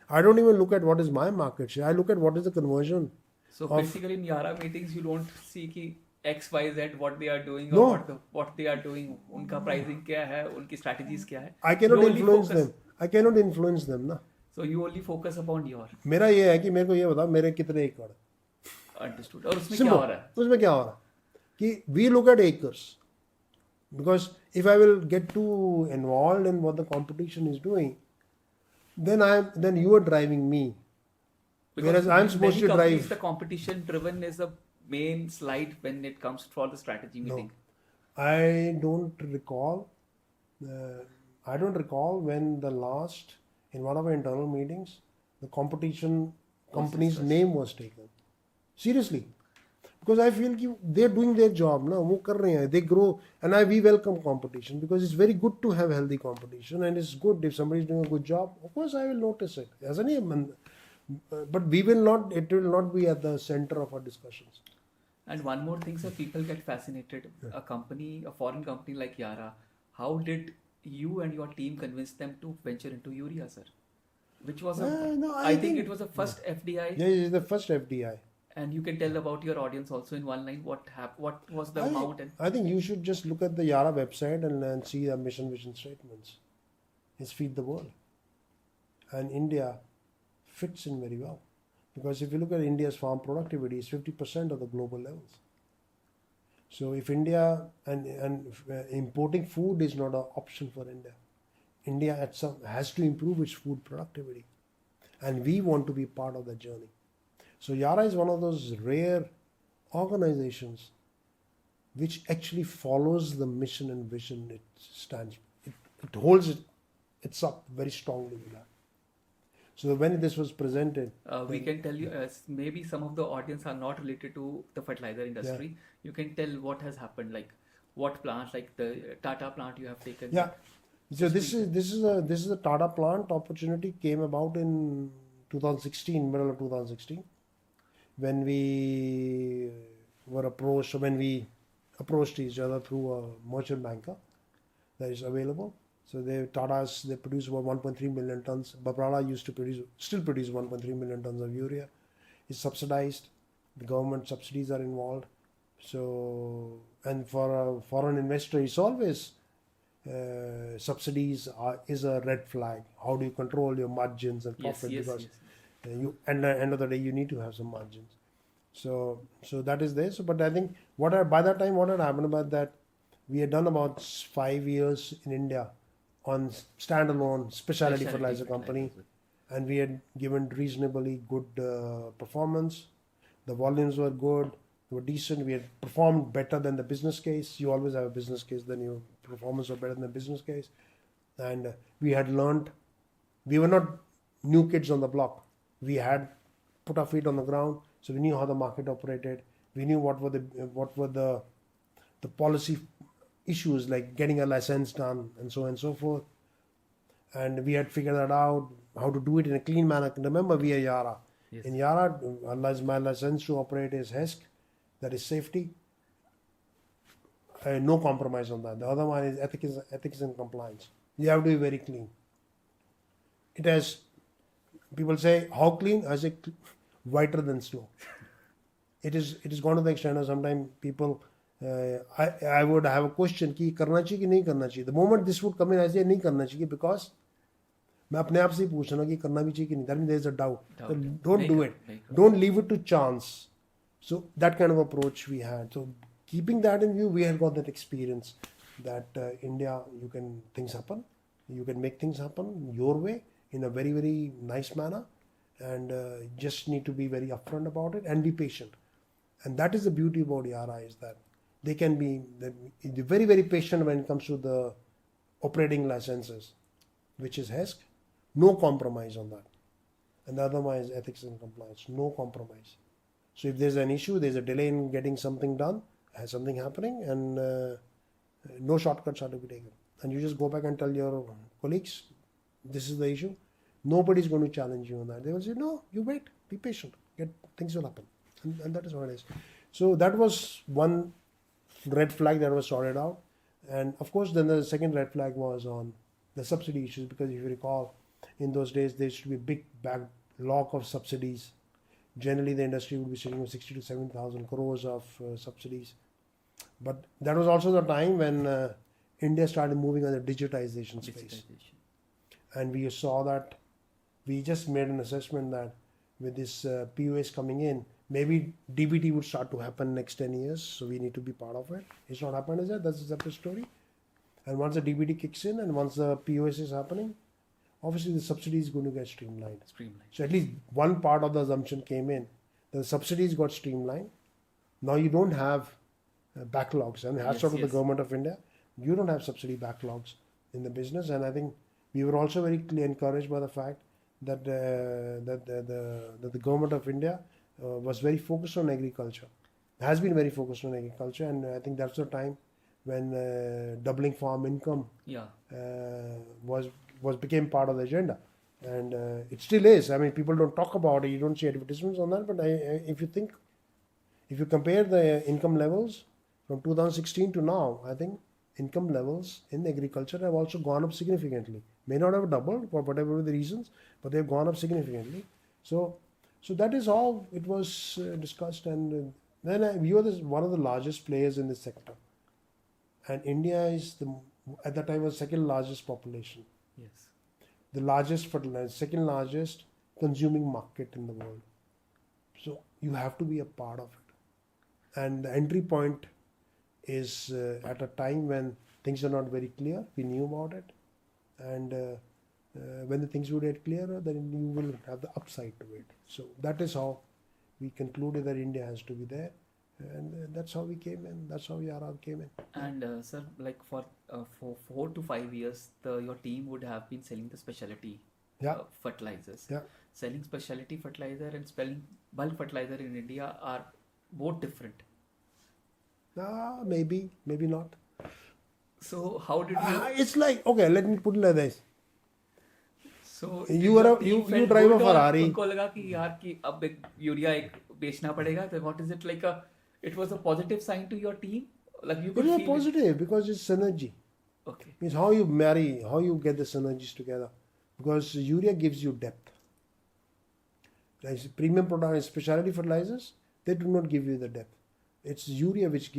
I don't even look at what is my market share. I look at what is the conversion.
So basically in Yara meetings, you don't see कि X, Y, Z what they are doing
No.
or what they are doing. उनका pricing क्या है, उनकी strategies क्या है.
I cannot
You only
influence
focus-
them. I cannot influence them ना.
So you only focus upon your.
मेरा ये है कि मेरे को ये बता मेरे कितने एकड़.
Understood. और उसमें क्या हो रहा है?
उसमें क्या हो रहा है कि we look at acres. Because if I will get too involved in what the competition is doing, then you are driving me.
Because
Whereas I'm supposed to
many companies,
drive.
the competition driven is the main slide when it comes for the strategy meeting.
I don't recall when the last, in one of our internal meetings, the competition company's name was taken. Seriously. Because I feel कि they're doing their job, ना वो कर रहे हैं, they grow, and we welcome competition because it's very good to have healthy competition, and it's good if somebody is doing a good job. Of course, I will notice it. ऐसा नहीं है, but it will not be at the center of our discussions.
And one more thing, sir, people get fascinated. A foreign company like Yara, how did you and your team convince them to venture into urea, sir? Which was I think it was the first FDI.
Yeah, it's the first FDI.
And you can tell about your audience also in one line what was the amount.
I think you should just look at the Yara website and see the mission vision statements. It's feed the world. And India fits in very well. Because if you look at India's farm productivity, it's 50% of the global levels. So if India and importing food is not an option for India. India has to improve its food productivity. And we want to be part of that journey. So Yara is one of those rare organizations which actually follows the mission and vision it stands. It holds it's up very strongly with that. So when this was presented,
we can tell you, maybe some of the audience are not related to the fertilizer industry.
Yeah.
You can tell what has happened, like what plants, like the Tata plant you have taken.
Yeah. So this is a Tata plant opportunity came about in 2016, middle of 2016. When we approached each other through a merchant banker that is available. So they produce about 1.3 million tons. Babrala still produce 1.3 million tons of urea. It's subsidized. The government subsidies are involved. So, and for a foreign investor, it's always subsidies is a red flag. How do you control your margins and profit?
Yes.
At the end of the day, you need to have some margins. So that is there. So, but I think by that time, what had happened about that, we had done about 5 years in India on standalone specialty fertilizer company, and we had given reasonably good performance. The volumes were good, they were decent. We had performed better than the business case. You always have a business case, then your performance was better than the business case. And we had learned, we were not new kids on the block. We had put our feet on the ground, so we knew how the market operated. We knew what were the policy issues, like getting a license done and so on and so forth. And we had figured that out, how to do it in a clean manner. Remember, we are Yara.
Yes.
In Yara, my license to operate is HESC, that is safety. No compromise on that. The other one is ethics and compliance. You have to be very clean. It has, people say, how clean? I say, whiter than snow. It is gone to the extent of sometimes people, I would have a question कि करना चाहिए कि नहीं करना चाहिए. The moment this would come in, I say नहीं करना चाहिए, because मैं अपने आप से ही पूछ रहा हूँ कि करना भी चाहिए कि नहीं. That means there is a doubt. So don't do it. Don't leave it to chance. So that kind of approach we had. So keeping that in view, we had got that experience that India, things happen. You can make things happen your way in a very, very nice manner, and just need to be very upfront about it and be patient. And that is the beauty about Yara, is that they can be very, very patient when it comes to the operating licenses, which is HESC. No compromise on that. And the other one is ethics and compliance. No compromise. So if there's an issue, there's a delay in getting something done, has something happening, and no shortcuts are to be taken. And you just go back and tell your colleagues, this is the issue. Nobody's going to challenge you on that. They will say, no, you wait, be patient, things will happen. And that is what it is. So that was one red flag that was sorted out. And of course, then the second red flag was on the subsidy issues, because if you recall, in those days, there used to be a big backlog of subsidies. Generally, the industry would be sitting with 60 to 7,000 crores of subsidies. But that was also the time when India started moving on the digitization space. And we saw that, we just made an assessment that with this POS coming in, maybe DBT would start to happen next 10 years. So we need to be part of it. It's not happened, is that? That's a separate story. And once the DBT kicks in and once the POS is happening, obviously the subsidy is going to get streamlined. So at least one part of the assumption came in. The subsidies got streamlined. Now you don't have backlogs. And hats off to the government of India. You don't have subsidy backlogs in the business. And I think we were also very encouraged by the fact that the government of India was very focused on agriculture. Has been very focused on agriculture. And I think that's the time when doubling farm income became part of the agenda, and it still is. I mean, people don't talk about it. You don't see advertisements on that. But if you compare the income levels from 2016 to now, I think income levels in agriculture have also gone up significantly. May not have doubled for whatever the reasons, but they've gone up significantly. So that is how it was discussed. And then we were one of the largest players in this sector, and India is at that time was second largest population.
Yes.
The largest fertilizer, second largest consuming market in the world. So you have to be a part of it. And the entry point is at a time when things are not very clear. We knew about it. And when the things would get clearer, then you will have the upside to it. So that is how we concluded that India has to be there. And that's how we came in. That's how Yara came in.
And sir, like for 4 to 5 years, your team would have been selling the specialty fertilizers.
Yeah.
Selling specialty fertilizer and selling bulk fertilizer in India are both different.
Maybe not.
So how did you?
It's like, okay, let me put it like this.
So
you drive a Ferrari.
उनको लगा कि यार कि अब एक urea एक बेचना पड़ेगा. So what is it like? It was a positive sign to your team. Like you could
feel
it.
Positive because it's synergy.
Okay.
It's how you marry, how you get the synergies together. Because urea gives you depth. Like premium product, specialty fertilizers, they do not give you the depth. It's urea which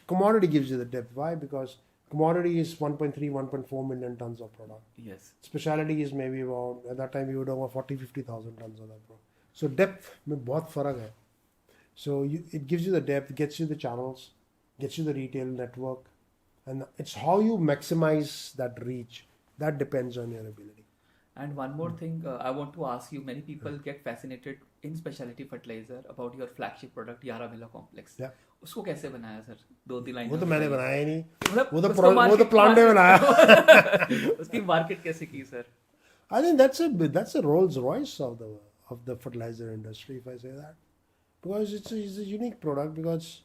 commodity gives you the depth. Why? Because commodity is 1.3, 1.4 million tons of product.
Yes.
Specialty is maybe about, at that time we would have 40, 50,000 tons of that product. So depth में बहुत फर्क है. So it gives you the depth, gets you the channels, gets you the retail network, and it's how you maximize that reach. That depends on your ability.
And one more thing, I want to ask you. Many people get fascinated in specialty fertilizer about your flagship product Yara Complex.
Yeah.
उसको कैसे बनाया sir? 2-3 line
वो तो
में
मैंने
बताइए।
बनाया ही नहीं,
मतलब
वो तो
उसको
वो तो प्लांट में बनाया।
उसकी मार्केट कैसे की sir?
I think that's a Rolls Royce of the fertilizer industry, if I say that, because it's a unique product. Because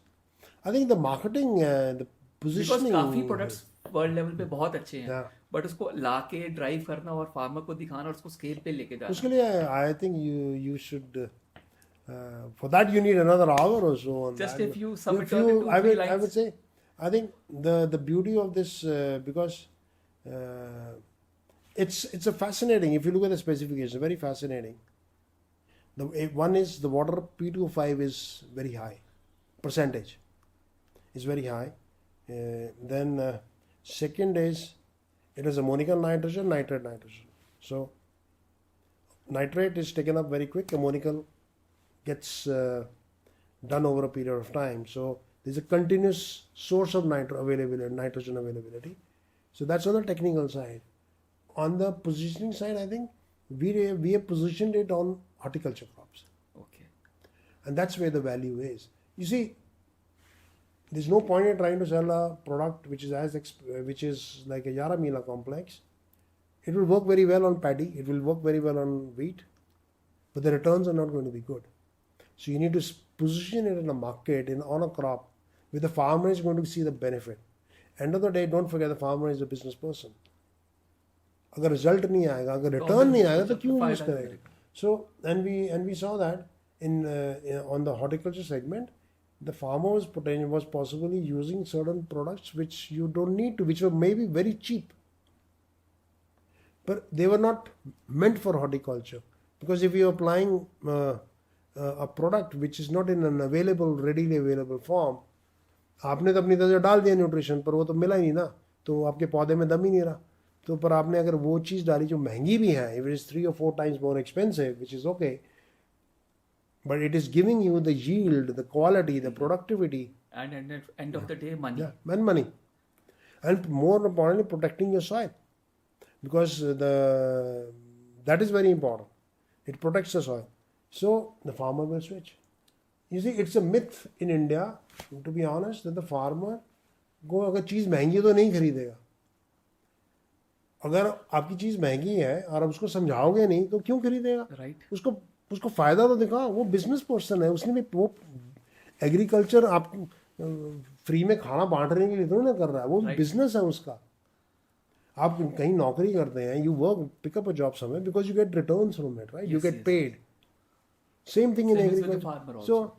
I think the marketing, the positioning.
Because काफी products वर्ल्ड लेवल पे बहुत अच्छे हैं,
Yeah.
But उसको लाके drive करना और farmer को दिखाना और उसको स्केल पे लेके जाना,
उसके लिए I think you should. For that you need another hour or so on
just
that.
if you sum
If
it up
you-
into
I
3
would
lines.
say, I think the beauty of this, because it's a fascinating. If you look at the specification, very fascinating. One is the water P2O5 is very high, percentage is very high. Then second is it is ammonical nitrogen, nitrate nitrogen. So nitrate is taken up very quick. Ammonical gets done over a period of time. So there's a continuous source of nitrogen availability. So that's on the technical side. On the positioning side, I think we have positioned it on horticulture crops,
Okay.
and that's where the value is. You see, there's no point in trying to sell a product which is like a Yara complex. It will work very well on paddy. It will work very well on wheat, but the returns are not going to be good. So you need to position it in a market, on a crop, where the farmer is going to see the benefit. End of the day, don't forget the farmer is a business person. अगर result नहीं आएगा, अगर return नहीं आएगा, तो क्यों use करेगा? So and we saw that in on the horticulture segment, the farmer was possibly using certain products which you don't need to, which were maybe very cheap, but they were not meant for horticulture. Because if you're applying a product which is not in an readily available form, आपने तो अपनी तरह से डाल दिया nutrition, पर वो तो मिला ही नहीं ना, तो आपके पौधे में दम ही नहीं रहा. तो पर आपने अगर वो चीज़ डाली जो महंगी भी है, if it is 3 or 4 times more expensive, which is okay, but it is giving you the yield, the quality, the productivity,
And at the end of the day, money.
yeah, and money, and more importantly, protecting your soil, because that is very important. It protects the soil, so the farmer will switch. You see, it's a myth in India, to be honest, that the farmer को अगर चीज़ महंगी है तो नहीं खरीदेगा. अगर आपकी चीज़ महंगी है और आप उसको समझाओगे नहीं तो क्यों खरीदेगा?
Right.
उसको फ़ायदा तो दिखाओ. वो बिजनेस पर्सन है, उसने भी वो एग्रीकल्चर आप फ्री में खाना बांटने के लिए तो ना कर रहा है, वो बिजनेस है उसका. आप कहीं नौकरी करते हैं, you work, pick up a job somewhere because you get returns from it, right? You get paid. Same thing in
Same is with the
agriculture.
farmer
So
also.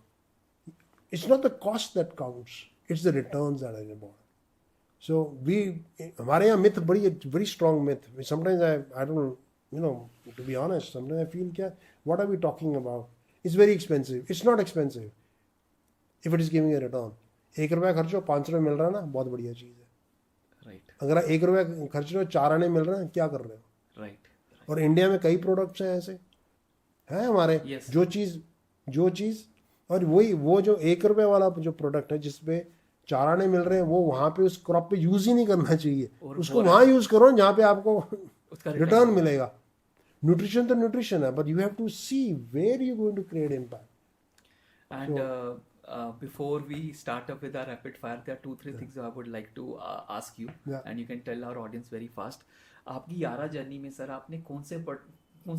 it's not the cost that counts; it's the returns that are important. So हमारे यहाँ myth very strong myth. Sometimes I don't, to be honest, sometimes I feel what are we talking about? It's very expensive. It's not expensive if it is giving a return. 1 रुपया खर्चो 5 रुपये मिल रहा है ना, बहुत बढ़िया चीज़ है.
Right.
अगर 1 रुपया खर्च रहे हो 4 आने मिल रहे हैं, क्या कर रहे हो?
Right.
और इंडिया में कई प्रोडक्ट्स हैं ऐसे हैं हमारे.
Yes.
जो चीज़ और वो जो 1 रुपये वाला जो प्रोडक्ट है जिसपे 4 आने मिल रहे हैं, वो वहाँ पे उस क्रॉप पे यूज ही नहीं करना चाहिए. उसको वहाँ यूज करो जहाँ पे आपको रिटर्न मिलेगा. न्यूट्रिशन तो न्यूट्रिशन है, but you have to see where you going to create impact.
And before we start up with our rapid fire, there are 2-3 things I would like to ask you,
Yeah.
and you can tell our audience very fast. आपकी यारा journey में sir आपने कौन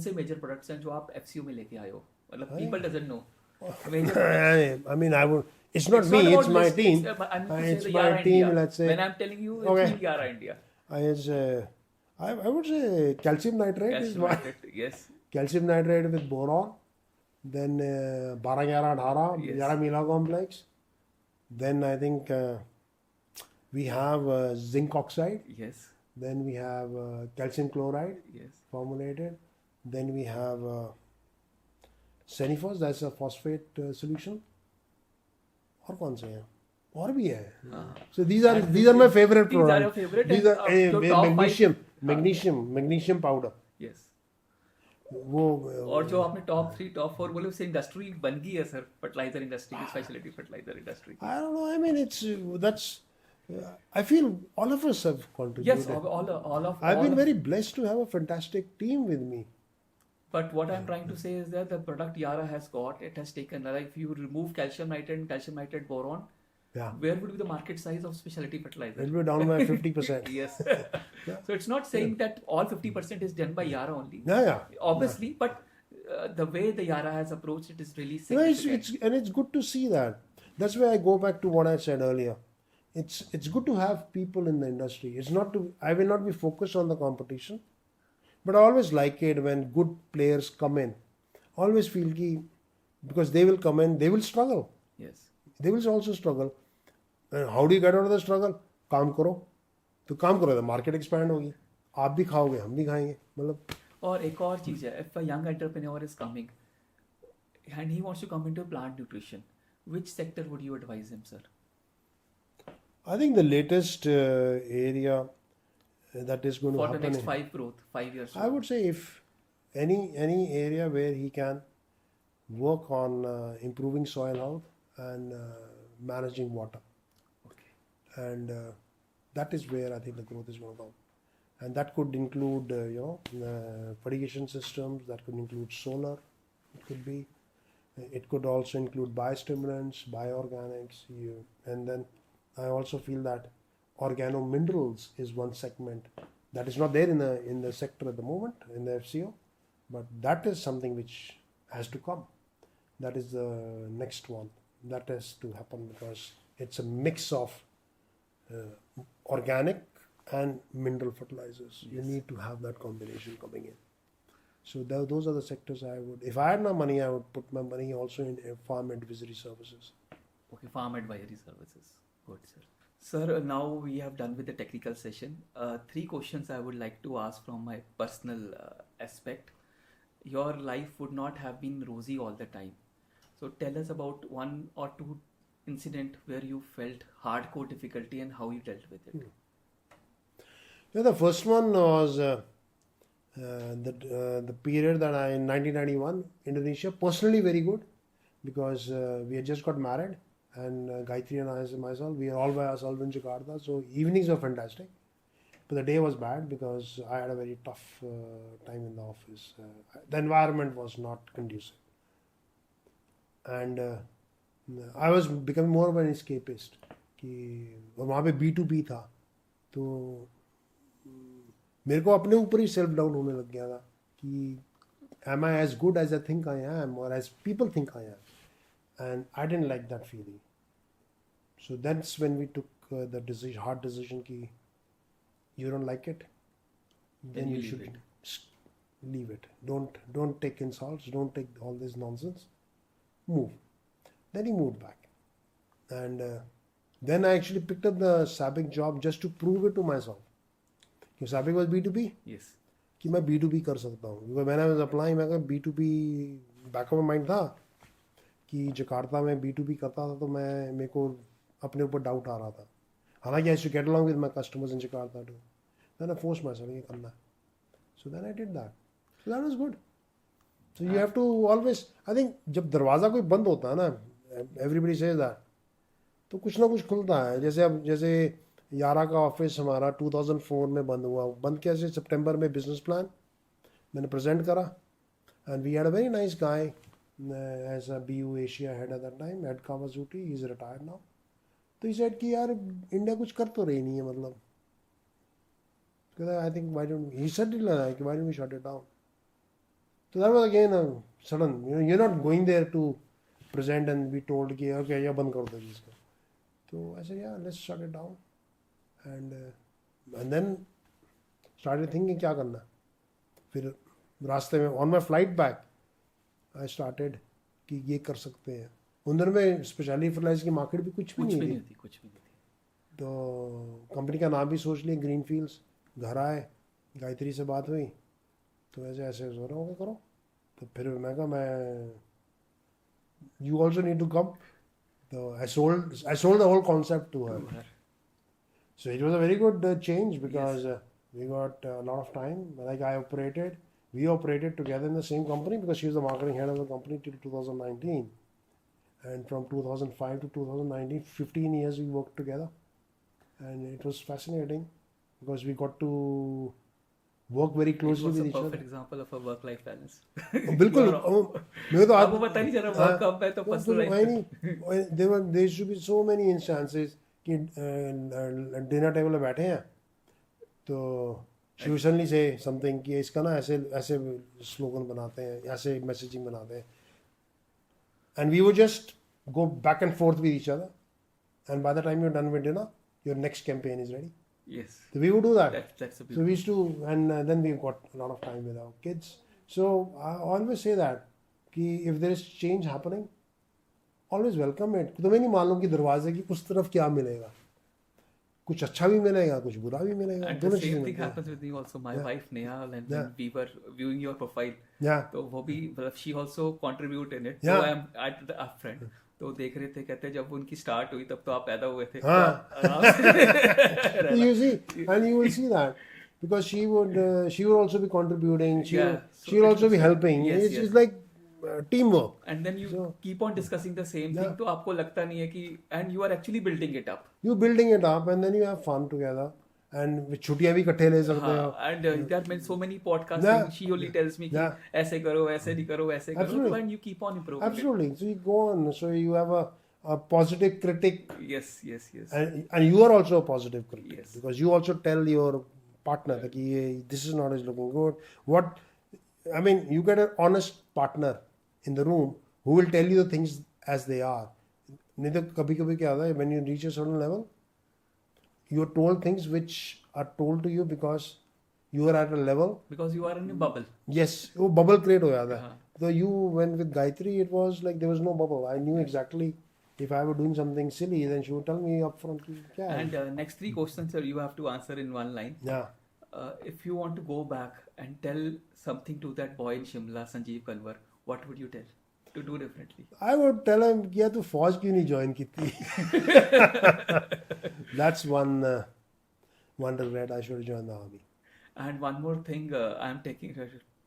से major products हैं जो आप FCO में लेके आए हो? मतलब people doesn't know. Major products.
I mean, it's not me,
about
it's my
list,
team.
I'm to say
It's
the
my
Yara
team,
India.
let's say.
When I'm telling you, it's
Okay.
Team Yara India.
I would say calcium nitrate is
Calcium
my
nitrate, yes.
calcium nitrate with boron. Then 12-11-18
Yes.
Yara Mila complex. Then I think we have zinc oxide.
Yes.
Then we have calcium chloride
Yes.
formulated. Then we have Senifos, that's a phosphate solution. और कौन से हैं? और भी है. So these are my favorite
These are
products.
your favorite
These
and,
are
your top
magnesium powder.
Yes.
वो
और जो आपने टॉप 3 टॉप 4 बोले उससे इंडस्ट्री बन गई है सर, फर्टिलाइजर इंडस्ट्री की, स्पेशलिटी फर्टिलाइजर इंडस्ट्री की.
I don't know. I mean, that's. I feel all of us have
Yes,
contributed.
all of
I've
all
been
of,
very blessed to have a fantastic team with me.
but what I'm trying to say is that the product Yara has got, it has taken, like if you remove calcium nitrate and calcium nitrate boron,
Yeah.
where would be the market size of specialty fertilizer?
It'll be down by 50%.
Yes. So it's not saying that all 50% is done by Yara only.
Yeah.
Obviously, but the way the Yara has approached it is really
You know,
significant.
it's good to see that. That's why I go back to what I said earlier. It's good to have people in the industry. It's not to. I will not be focused on the competition, but I always like it when good players come in. Always feel ki, because they will come in, they will struggle.
Yes.
They will also struggle. And how do you get out of the struggle? काम करो. तो काम करो तो market expand होगी. आप भी खाओगे, हम भी खाएंगे. मतलब.
और एक और चीज है, if a young entrepreneur is coming and he wants to come into plant nutrition, which sector would you advise him, sir?
I think the latest area that is going to
For the
happen.
next 5 years.
I would say if any area where he can work on improving soil health and managing water,
Okay.
and that is where I think the growth is going to come, and that could include fertigation systems, that could include solar, it could also include biostimulants, bioorganics, and then I also feel that organominerals is one segment that is not there in the sector at the moment in the FCO, but that is something which has to come. That is the next one that has to happen, because it's a mix of organic and mineral fertilizers.
Yes.
You need to have that combination coming in. So those are the sectors I would, if I had no money, I would put my money also in farm advisory services.
Okay, farm advisory services. Good, sir. Sir, now we have done with the technical session. 3 questions I would like to ask from my personal aspect. Your life would not have been rosy all the time. So tell us about 1 or 2 incident where you felt hardcore difficulty and how you dealt with it.
Yeah, the first one was the period that in 1991, Indonesia, personally very good, because we had just got married, and Gayatri and myself, we are all by ourselves in Jakarta, so evenings were fantastic. But the day was bad because I had a very tough time in the office. The environment was not conducive. And I was becoming more of an escapist. और वहाँ पे B2B था, तो मेरे को अपने ऊपर ही self down होने लग गया था कि am I as good as I think I am, or as people think I am? And I didn't like that feeling. So that's when we took the hard decision ki you don't like it, then you should leave it. Don't take insults, don't take all this nonsense. Move. Then he moved back. And then I actually picked up the SABIC job just to prove it to myself. Because SABIC was B2B.
Yes.
कि मैं B2B कर सकता हूँ. Because when I was applying, मैं कहा B2B back of my mind था कि Jakarta में B2B करता था, तो मेरे को अपने ऊपर डाउट आ रहा था. हालांकि I should get along with my customers in Jakarta too. Then I forced myself ये करना है. So then I did that. So that was good. So you have to always, I think जब दरवाज़ा कोई बंद होता है ना, everybody says that, तो कुछ ना कुछ खुलता है. जैसे यारा का ऑफिस हमारा 2004 में बंद हुआ. बंद कैसे? सितंबर में बिजनेस प्लान मैंने प्रेजेंट करा, and we had a very nice guy as a BU Asia head at that time, head कावाजुटी, ही इज रिटायर्ड नाउ. तो ही सेड कि यार इंडिया कुछ कर तो रही नहीं है, मतलब I think why don't he said it कि why don't we shut it down. So that was again a sudden, you're not going there to present and be told कि okay ये बंद कर दो इसको. So I said yeah, let's shut it down, and then started thinking क्या करना. फिर रास्ते में on my flight back I started कि ये कर सकते हैं. उन दिनों में स्पेशली फर्टिलाइजर की मार्केट भी कुछ भी नहीं थी. तो कंपनी का नाम भी सोच लिया, ग्रीन फील्ड्स. घर आए, गायत्री से बात हुई, तो ऐसे हो रहा होगा करो. तो फिर मैं कहा मैं you also need to come. तो I sold the whole concept to her. So it was a very good change because we got a lot of time. Like I operated we operated together in the same company because she was the marketing head of the company till 2019. And from 2005 to 2019, 15 years we worked together. And it was fascinating because we got to work very closely with each
It was a
other.
perfect example of a work-life balance.
बिल्कुल मेरे तो
आपको पता नहीं चला work कब है तो personal life
there should be so many instances कि डिनर टेबल पे बैठे हैं तो she would suddenly say something कि इसका ना ऐसे ऐसे स्लोगन बनाते हैं ऐसे मैसेजिंग बनाते हैं and we would just go back and forth with each other and by the time you're done with dinner your next campaign is ready.
Yes.
So we would do that.
That's a
So we used to, and then we've got a lot of time with our kids. So I always say that, कि if there is change happening, always welcome it. तुम्हें नहीं मालूम कि दरवाजे की उस तरफ क्या मिलेगा. कुछ अच्छा भी मिलेगा, कुछ बुरा भी मिलेगा.
And the same thing happens with me also. My wife Nehal, and when we were viewing your profile, तो वो भी she also contribute in it. So I am at the upfront. तो देख रहे थे कहते जब उनकी स्टार्ट हुई तब तो आप पैदा हुए थे
So you see, and you will see that because she would also be contributing, she will also be helping. It's like teamwork.
And then you keep on discussing the same thing तो आपको लगता नहीं है कि and you are actually building it up.
You're building it up and then you have fun together. And छुट्टियां भी इकट्ठे ले सकते हो.
And there are so many podcasts. She only tells me कि ऐसे करो, ऐसे नहीं करो, ऐसे करो. And you keep on improving.
Absolutely. So you go on. So you have a positive critic.
Yes.
And you are also a positive critic.
Yes.
Because you also tell your partner that this is not looking good. You get an honest partner in the room who will tell you the things as they are. नहीं तो कभी-कभी क्या होता है when you reach a certain level, you are told things which are told to you because you are at a level.
Because you are in a bubble.
Yes, वो bubble create हो जाता है. So you went with Gayatri, it was like there was no bubble. I knew exactly if I were doing something silly, then she would tell me upfront.
And next 3 questions, sir, you have to answer in one line.
Yeah.
If you want to go back and tell something to that boy in Shimla, Sanjiv Kanwar, what would you tell to do differently?
I would tell him कि यार तू फौज क्यों नहीं join की थी? That's one regret. I should have joined the army.
And one more thing, I'm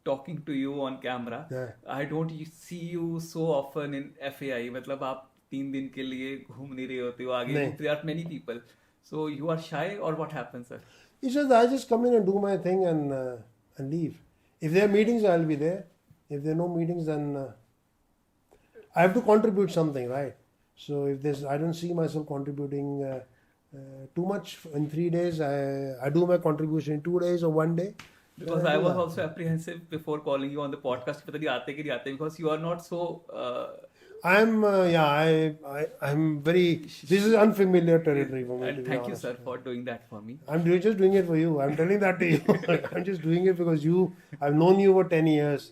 talking to you on camera. I don't see you so often in FAI. मतलब आप 3 दिन के लिए घूम नहीं रहे होते हो आगे. There are many people. So you are shy or what happens, sir?
It's just I just come in and do my thing and leave. If there are meetings, I'll be there. If there are no meetings, then I have to contribute something, right? So if I don't see myself contributing too much in 3 days. I do my contribution in 2 days or 1 day.
Because I was also apprehensive before calling you on the podcast. पता नहीं आते कि नहीं आते because you are not so.
I'm very. This is unfamiliar territory for me.
And thank you, sir, for doing that for me.
I'm just doing it for you. I'm telling that to you. I'm just doing it because I've known you for 10 years.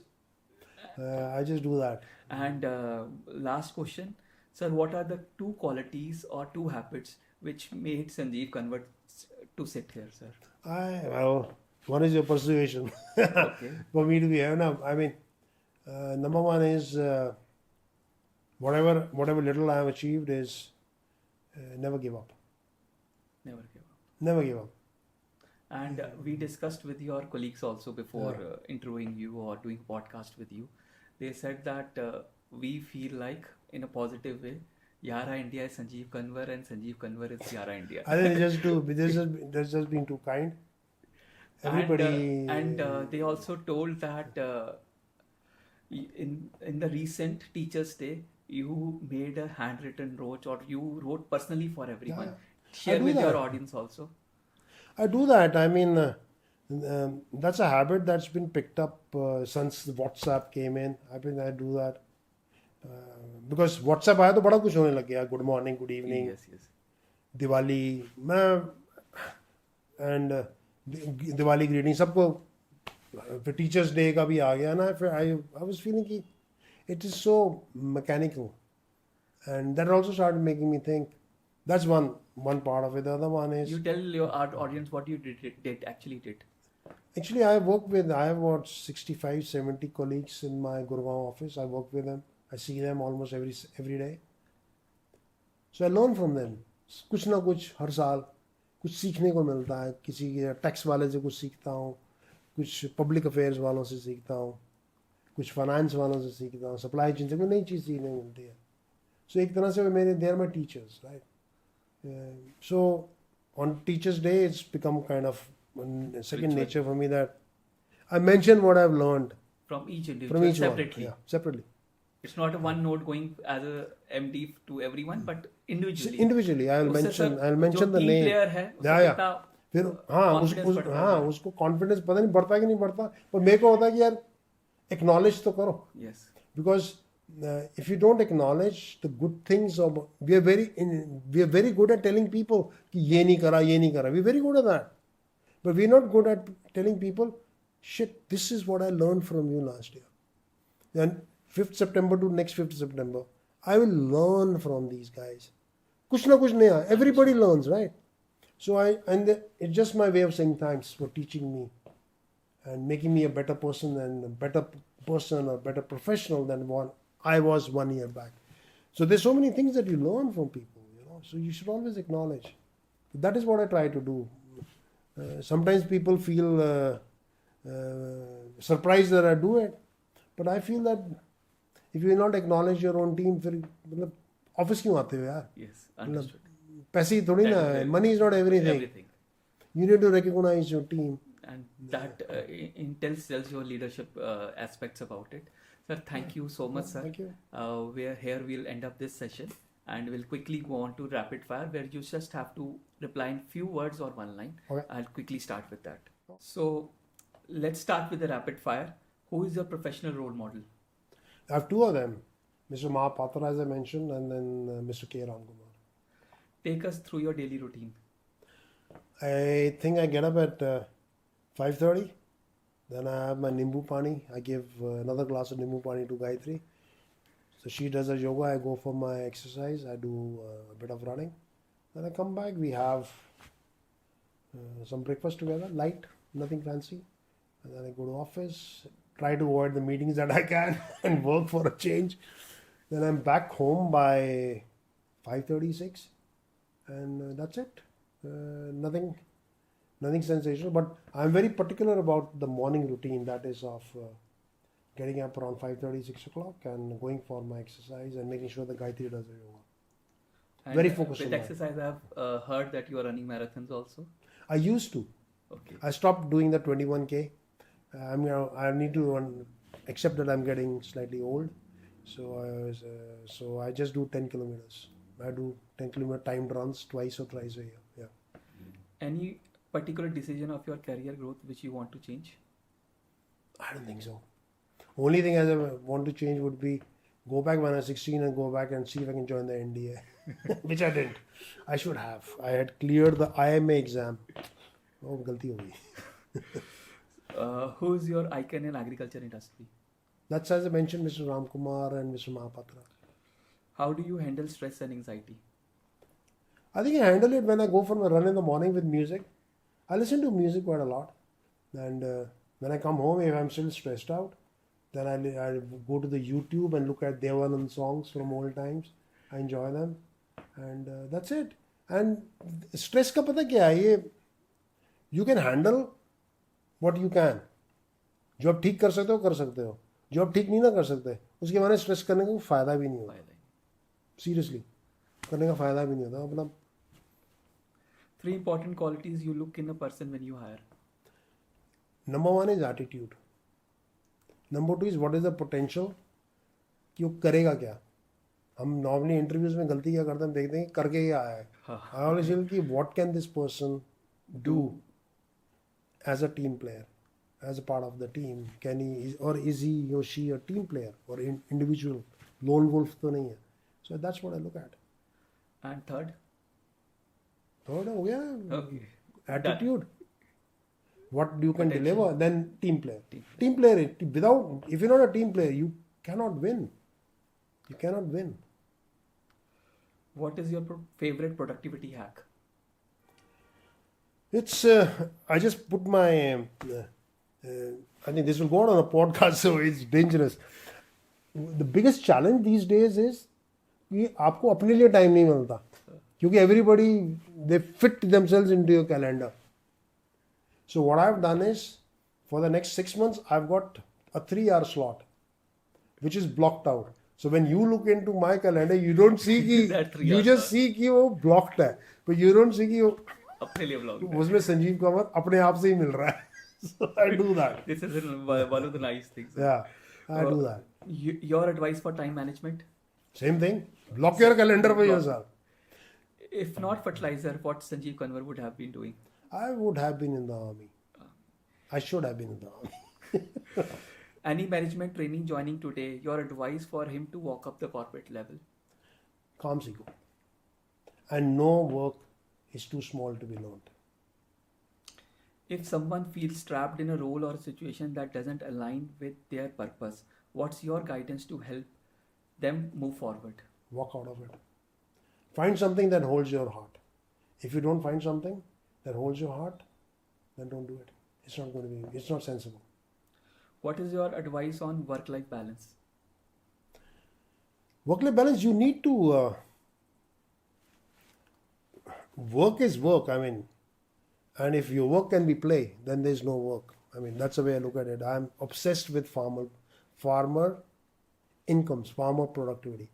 I just do that.
And last question, sir, what are the 2 qualities or 2 habits which made Sanjiv Kanwar to sit here, sir?
One is your persuasion.
Okay.
For me to be here now, I mean, number one is whatever little I have achieved is never give up.
Never give up.
Never give up.
And we discussed with your colleagues also before interviewing you or doing podcast with you. They said that we feel like in a positive way, Yara India is Sanjiv Kanwar and Sanjiv Kanwar is Yara India.
I think they're just being too kind. Everybody.
And they also told that in the recent Teachers' Day, you made a handwritten note or you wrote personally for everyone.
Yeah,
Share with your audience also.
I do that. I mean, that's a habit that's been picked up since WhatsApp came in. I do that. Because WhatsApp आया तो बड़ा कुछ होने लग गया. Good morning, good evening.
Yes.
Diwali, and Diwali greeting सबको. फिर Teachers' Day का भी आ गया ना. फिर I was feeling कि it is so mechanical, and that also started making me think. That's one part of it. The other one is
you tell your audience what you actually did.
Actually, I have about 65, 70 colleagues in my Gurgaon office. I work with them. I see them almost every day. So I learn from them. कुछ ना कुछ हर साल कुछ सीखने को मिलता है. किसी के टैक्स वाले से कुछ सीखता हूँ. कुछ पब्लिक अफेयर्स वालों से सीखता हूँ, कुछ फाइनेंस वालों से सीखता हूँ, सप्लाई चेन से कोई नई चीज़ सीखने को मिलती है. सो एक तरह से मेरे they are my teachers, right. So on Teachers' Day, it's become kind of second
Ritual.
nature for me that I mention what I've learned
From each
from
individual
each
separately.
one. Yeah, separately.
It's not a one note going as a MD to everyone, but individually.
Individually, I'll
उससे
mention
sir
I'll mention
जो
the
team
name.
player है
Yeah,
उसको
yeah.
कितना
फिर हाँ
confidence बढ़ रहा
हाँ
है.
उसको कॉन्फिडेंस पता नहीं बढ़ता कि नहीं बढ़ता, पर मेरे को होता है कि यार एक्नॉलेज तो करो.
Yes.
Because if you don't acknowledge the good things of we are very good at telling people कि ये नहीं करा ये नहीं करा. We're very good at that, but we're not good at telling people shit, this is what I learned from you last year. And 5th September to next 5th September, I will learn from these guys. कुछ ना कुछ नया. Everybody learns, right? So it's just my way of saying thanks for teaching me and making me a better person and a better person or better professional than what I was 1 year back. So there's so many things that you learn from people, you know. So you should always acknowledge. That is what I try to do. Sometimes people feel surprised that I do it, but I feel that if you will not acknowledge your own team, फिर मतलब office क्यों आते हो यार?
Yes, understood.
पैसे ही थोड़ी ना है. Money is not everything.
Everything.
You need to recognize your team.
And that tells your leadership aspects about it. Sir, thank you so much, sir.
Thank you.
We'll end up this session and we'll quickly go on to rapid fire where you just have to reply in few words or one line.
Okay.
I'll quickly start with that. So let's start with the rapid fire. Who is your professional role model?
I have two of them, Mr. Mahapatra, as I mentioned, and then Mr. K. Ramkumar.
Take us through your daily routine.
I think I get up at 5:30. Then I have my Nimbu Pani. I give another glass of Nimbu Pani to Gayatri. So she does her yoga. I go for my exercise. I do a bit of running. Then I come back. We have some breakfast together, light, nothing fancy. And then I go to office. Try to avoid the meetings that I can and work for a change. Then I'm back home by 5:36, and that's it. Nothing sensational, but I'm very particular about the morning routine. That is of getting up around 5:30, 6 o'clock, and going for my exercise and making sure the Gayatri does her yoga.
And
Very focused
with
on that.
exercise, I've heard that you are running marathons also.
I used to.
Okay.
I stopped doing the 21K. I need to accept that I'm getting slightly old, so I just do 10 kilometers. I do 10-kilometer timed runs twice or thrice a year. Yeah.
Any particular decision of your career growth which you want to change?
I don't think so. Only thing I want to change would be go back when I was 16 and go back and see if I can join the NDA, which I didn't. I should have. I had cleared the IMA exam. Oh, galti ho gayi.
Who is your icon in agriculture industry?
That's as I mentioned, Mr. Ramkumar and Mr. Mahapatra.
How do you handle stress and anxiety?
I think I handle it when I go for my run in the morning with music. I listen to music quite a lot. And when I come home, if I'm still stressed out, then I go to the YouTube and look at Devanand songs from old times. I enjoy them. And that's it. And stress ka pata kya hai? Ye, you can handle what you can. जो आप ठीक कर सकते हो कर सकते हो, जो आप ठीक नहीं ना कर सकते उसके बारे में स्ट्रेस करने का कोई फायदा भी नहीं होता. सीरियसली करने का फायदा भी नहीं होता. अपना
3 important qualities you look in a person when you hire.
Number 1 is attitude. Number 2 is what is the potential, कि वो करेगा क्या. हम नॉर्मली इंटरव्यूज में गलती क्या करते हैं, हम देखते हैं कि करके क्या आया है. आई ऑलवेज फील कि what can this person do as a team player, as a part of the team. Can he, or is he or she a team player or individual? Lone wolf तो नहीं है. So that's what I look at.
And third
हो गया.
Okay.
Attitude. What you can
Potential.
deliver. Then team player. Team player. Without, if you're not a team player, you cannot win. You cannot win.
What is your favorite productivity hack?
It's I just put my I think this will go on a podcast, so it's dangerous. The biggest challenge these days is कि आपको अपने लिए time नहीं मिलता, क्योंकि everybody they fit themselves into your calendar. So what I've done is For the next 6 months, I've got a 3-hour slot, which is blocked out. So when you look into my calendar, you don't see
That
कि you
3 hours
just see कि वो blocked है, but you don't see कि वो
अपने लिए blog
उसमें संजीव कंवर अपने आप से ही मिल रहा है. So I do that.
This is one of the nice things.
Yeah, I do that.
Your advice for time management?
Same thing. Block your calendar for yourself.
If not fertilizer, what Sanjiv Kanwar would have been doing?
I would have been in the army. I should have been in the army.
Any management training joining today, your advice for him to walk up the corporate level?
Calm seco. And no work is too small to be learned.
If someone feels trapped in a role or a situation that doesn't align with their purpose, what's your guidance to help them move forward?
Walk out of it. Find something that holds your heart. If you don't find something that holds your heart, then don't do it. It's not going to be, it's not sensible.
What is your advice on work-life balance?
Work-life balance, you need to, work is work, I mean, and if your work can be play, then there's no work. I mean, that's the way I look at it. I'm obsessed with farmer incomes, farmer productivity.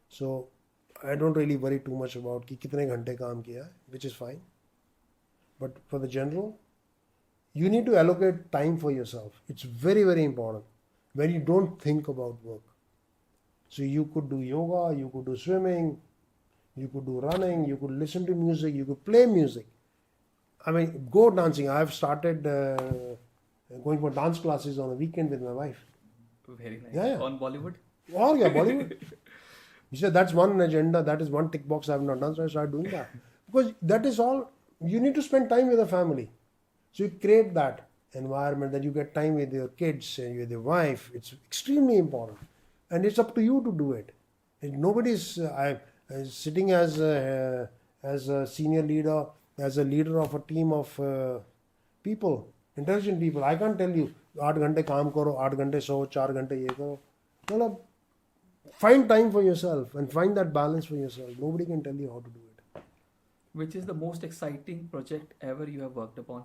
So I don't really worry too much about कि कितने घंटे काम किया है, which is fine. But for the general, you need to allocate time for yourself. It's very, very important when you don't think about work. So you could do yoga, you could do swimming, you could do running, you could listen to music, you could play music. I mean, go dancing. I've started going for dance classes on a weekend with my wife.
Very nice.
Yeah.
On Bollywood?
Oh, yeah, Bollywood. You said that's one agenda, that is one tick box I have not done, so I started doing that. Because that is all, you need to spend time with the family. So you create that environment that you get time with your kids and with your wife. It's extremely important. And it's up to you to do it. And nobody's, sitting as a senior leader, as a leader of a team of people, intelligent people. I can't tell you, 8 घंटे काम करो, 8 घंटे सो, 4 घंटे ये करो. मतलब, find time for yourself and find that balance for yourself. Nobody can tell you how to do it.
Which is the most exciting project ever you have worked upon?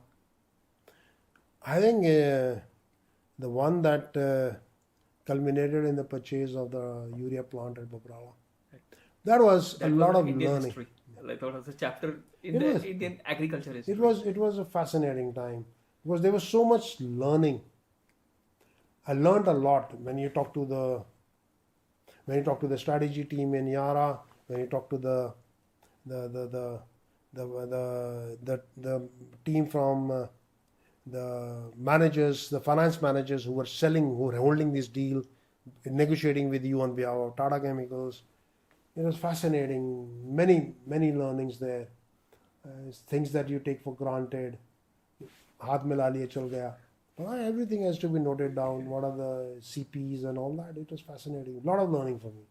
I think the one that culminated in the purchase of the urea plant at Babrala. That was a lot of
Indian
learning.
history. I thought it was a chapter in
It
the
was.
Indian agriculture history.
It was a fascinating time because there was so much learning. I learned a lot when you talk to the strategy team in Yara, when you talk to the team from the managers, the finance managers who were selling, who were holding this deal, negotiating with you on behalf of Tata Chemicals. It was fascinating. Many learnings there. Things that you take for granted. Haath mila liye chal gaya. Everything has to be noted down. What are the CPs and all that? It was fascinating. A lot of learning for me.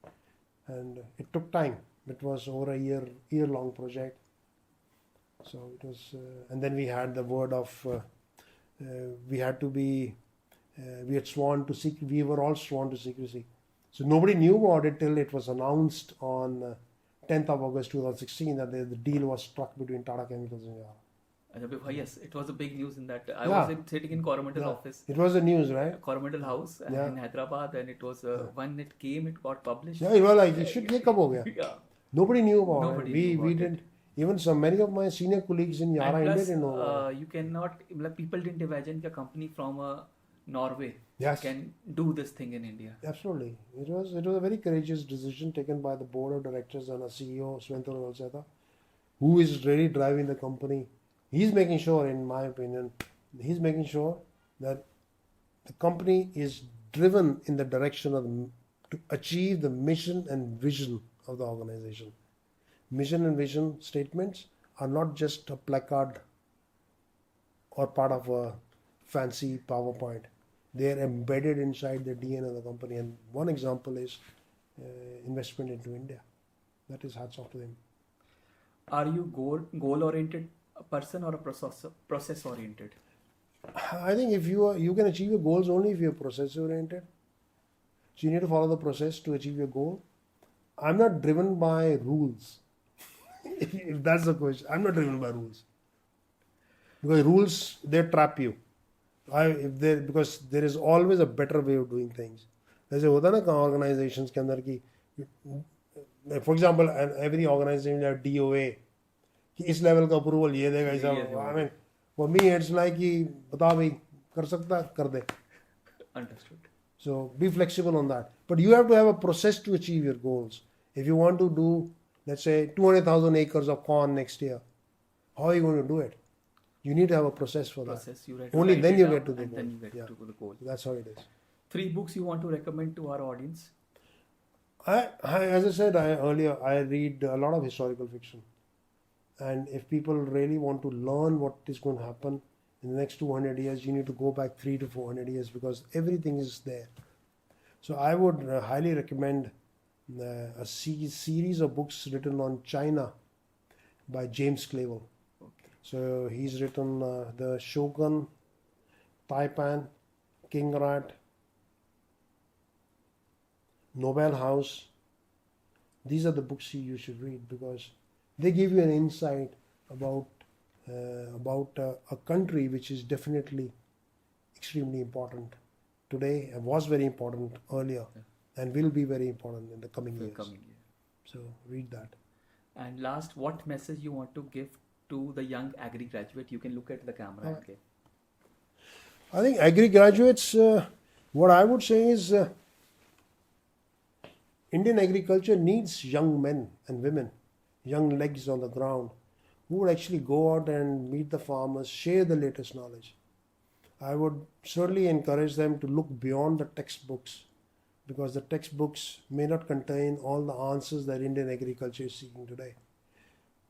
And it took time. It was over a year-long project. So it was, and then we had the word of, we were all sworn to secrecy. So nobody knew about it till it was announced on 10th of August 2016 that the deal was struck between Tata Chemicals and Yara.
Yes, it was a big news in that. I
Yeah.
was sitting in Coromandel office.
It was the news, right?
Coromandel House in Hyderabad, and it was when it came, it got published.
Yeah, it was like, ये कब हो गया?
Yeah.
Nobody knew about
Nobody
it.
knew
We
about
didn't. Even many of my senior colleagues in Yara
And
India
plus,
didn't know about it.
you cannot, people didn't imagine a company from Norway
Yes.
can do this thing in India.
Absolutely. It was a very courageous decision taken by the board of directors and our CEO, Sventor Valseta, who is really driving the company. He's making sure, in my opinion, that the company is driven in the direction of to achieve the mission and vision of the organization. Mission and vision statements are not just a placard or part of a fancy PowerPoint. They are embedded inside the DNA of the company. And one example is investment into India. That is hats off to them.
Are you goal-oriented person or a process-oriented?
I think if you can achieve your goals only if you're process-oriented. So you need to follow the process to achieve your goal. I'm not driven by rules. If that's the question, I'm not driven by rules. Because rules, they trap you. because there is always a better way of doing things. जैसे होता है ना organizations के अंदर की, for example, every organization have DOA कि इस level का approval ये देगा ऐसा. I mean, for me it's like कि बता भाई कर सकता कर दे.
Understood.
So be flexible on that. But you have to have a process to achieve your goals. If you want to do, let's say, 200,000 acres of corn next year, how are you going to do it? You need to have a process for that. Only then you get to the goal.
Then you get to the goal.
That's how it is.
3 books you want to recommend to our audience?
As I said earlier, I read a lot of historical fiction. And if people really want to learn what is going to happen in the next 200 years, you need to go back 300 to 400 years because everything is there. So I would highly recommend a series of books written on China by James Clavell.
Okay.
So he's written The Shogun, Taipan, King Rat, Nobel House. These are the books you should read because they give you an insight about a country which is definitely extremely important today, was very important earlier, and will be very important in the coming years. So read that.
And last, what message you want to give to the young agri graduate? You can look at the camera. Okay.
I think agri graduates, what I would say is Indian agriculture needs young men and women, young legs on the ground, who would actually go out and meet the farmers, share the latest knowledge. I would certainly encourage them to look beyond the textbooks because the textbooks may not contain all the answers that Indian agriculture is seeking today.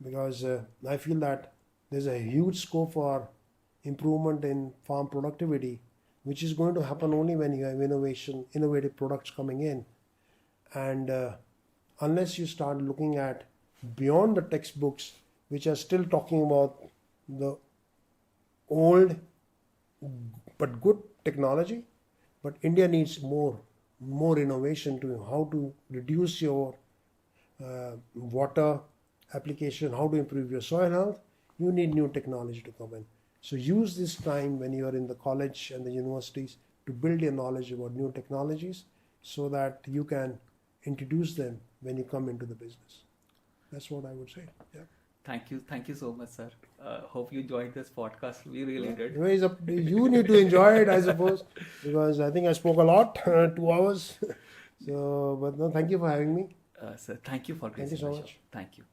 Because I feel that there's a huge scope for improvement in farm productivity, which is going to happen only when you have innovative products coming in. And unless you start looking at beyond the textbooks, which are still talking about the old but good technology, but India needs more innovation to how to reduce your water application, how to improve your soil health. You need new technology to come in. So use this time when you are in the college and the universities to build your knowledge about new technologies so that you can introduce them when you come into the business. That's what I would say. Yeah.
Thank you so much, sir. Hope you enjoyed this podcast. We really did.
You need to enjoy it, I suppose, because I think I spoke a lot, 2 hours. So, but no, thank you for having me.
Sir, thank you for
Thank you so much.
Thank you.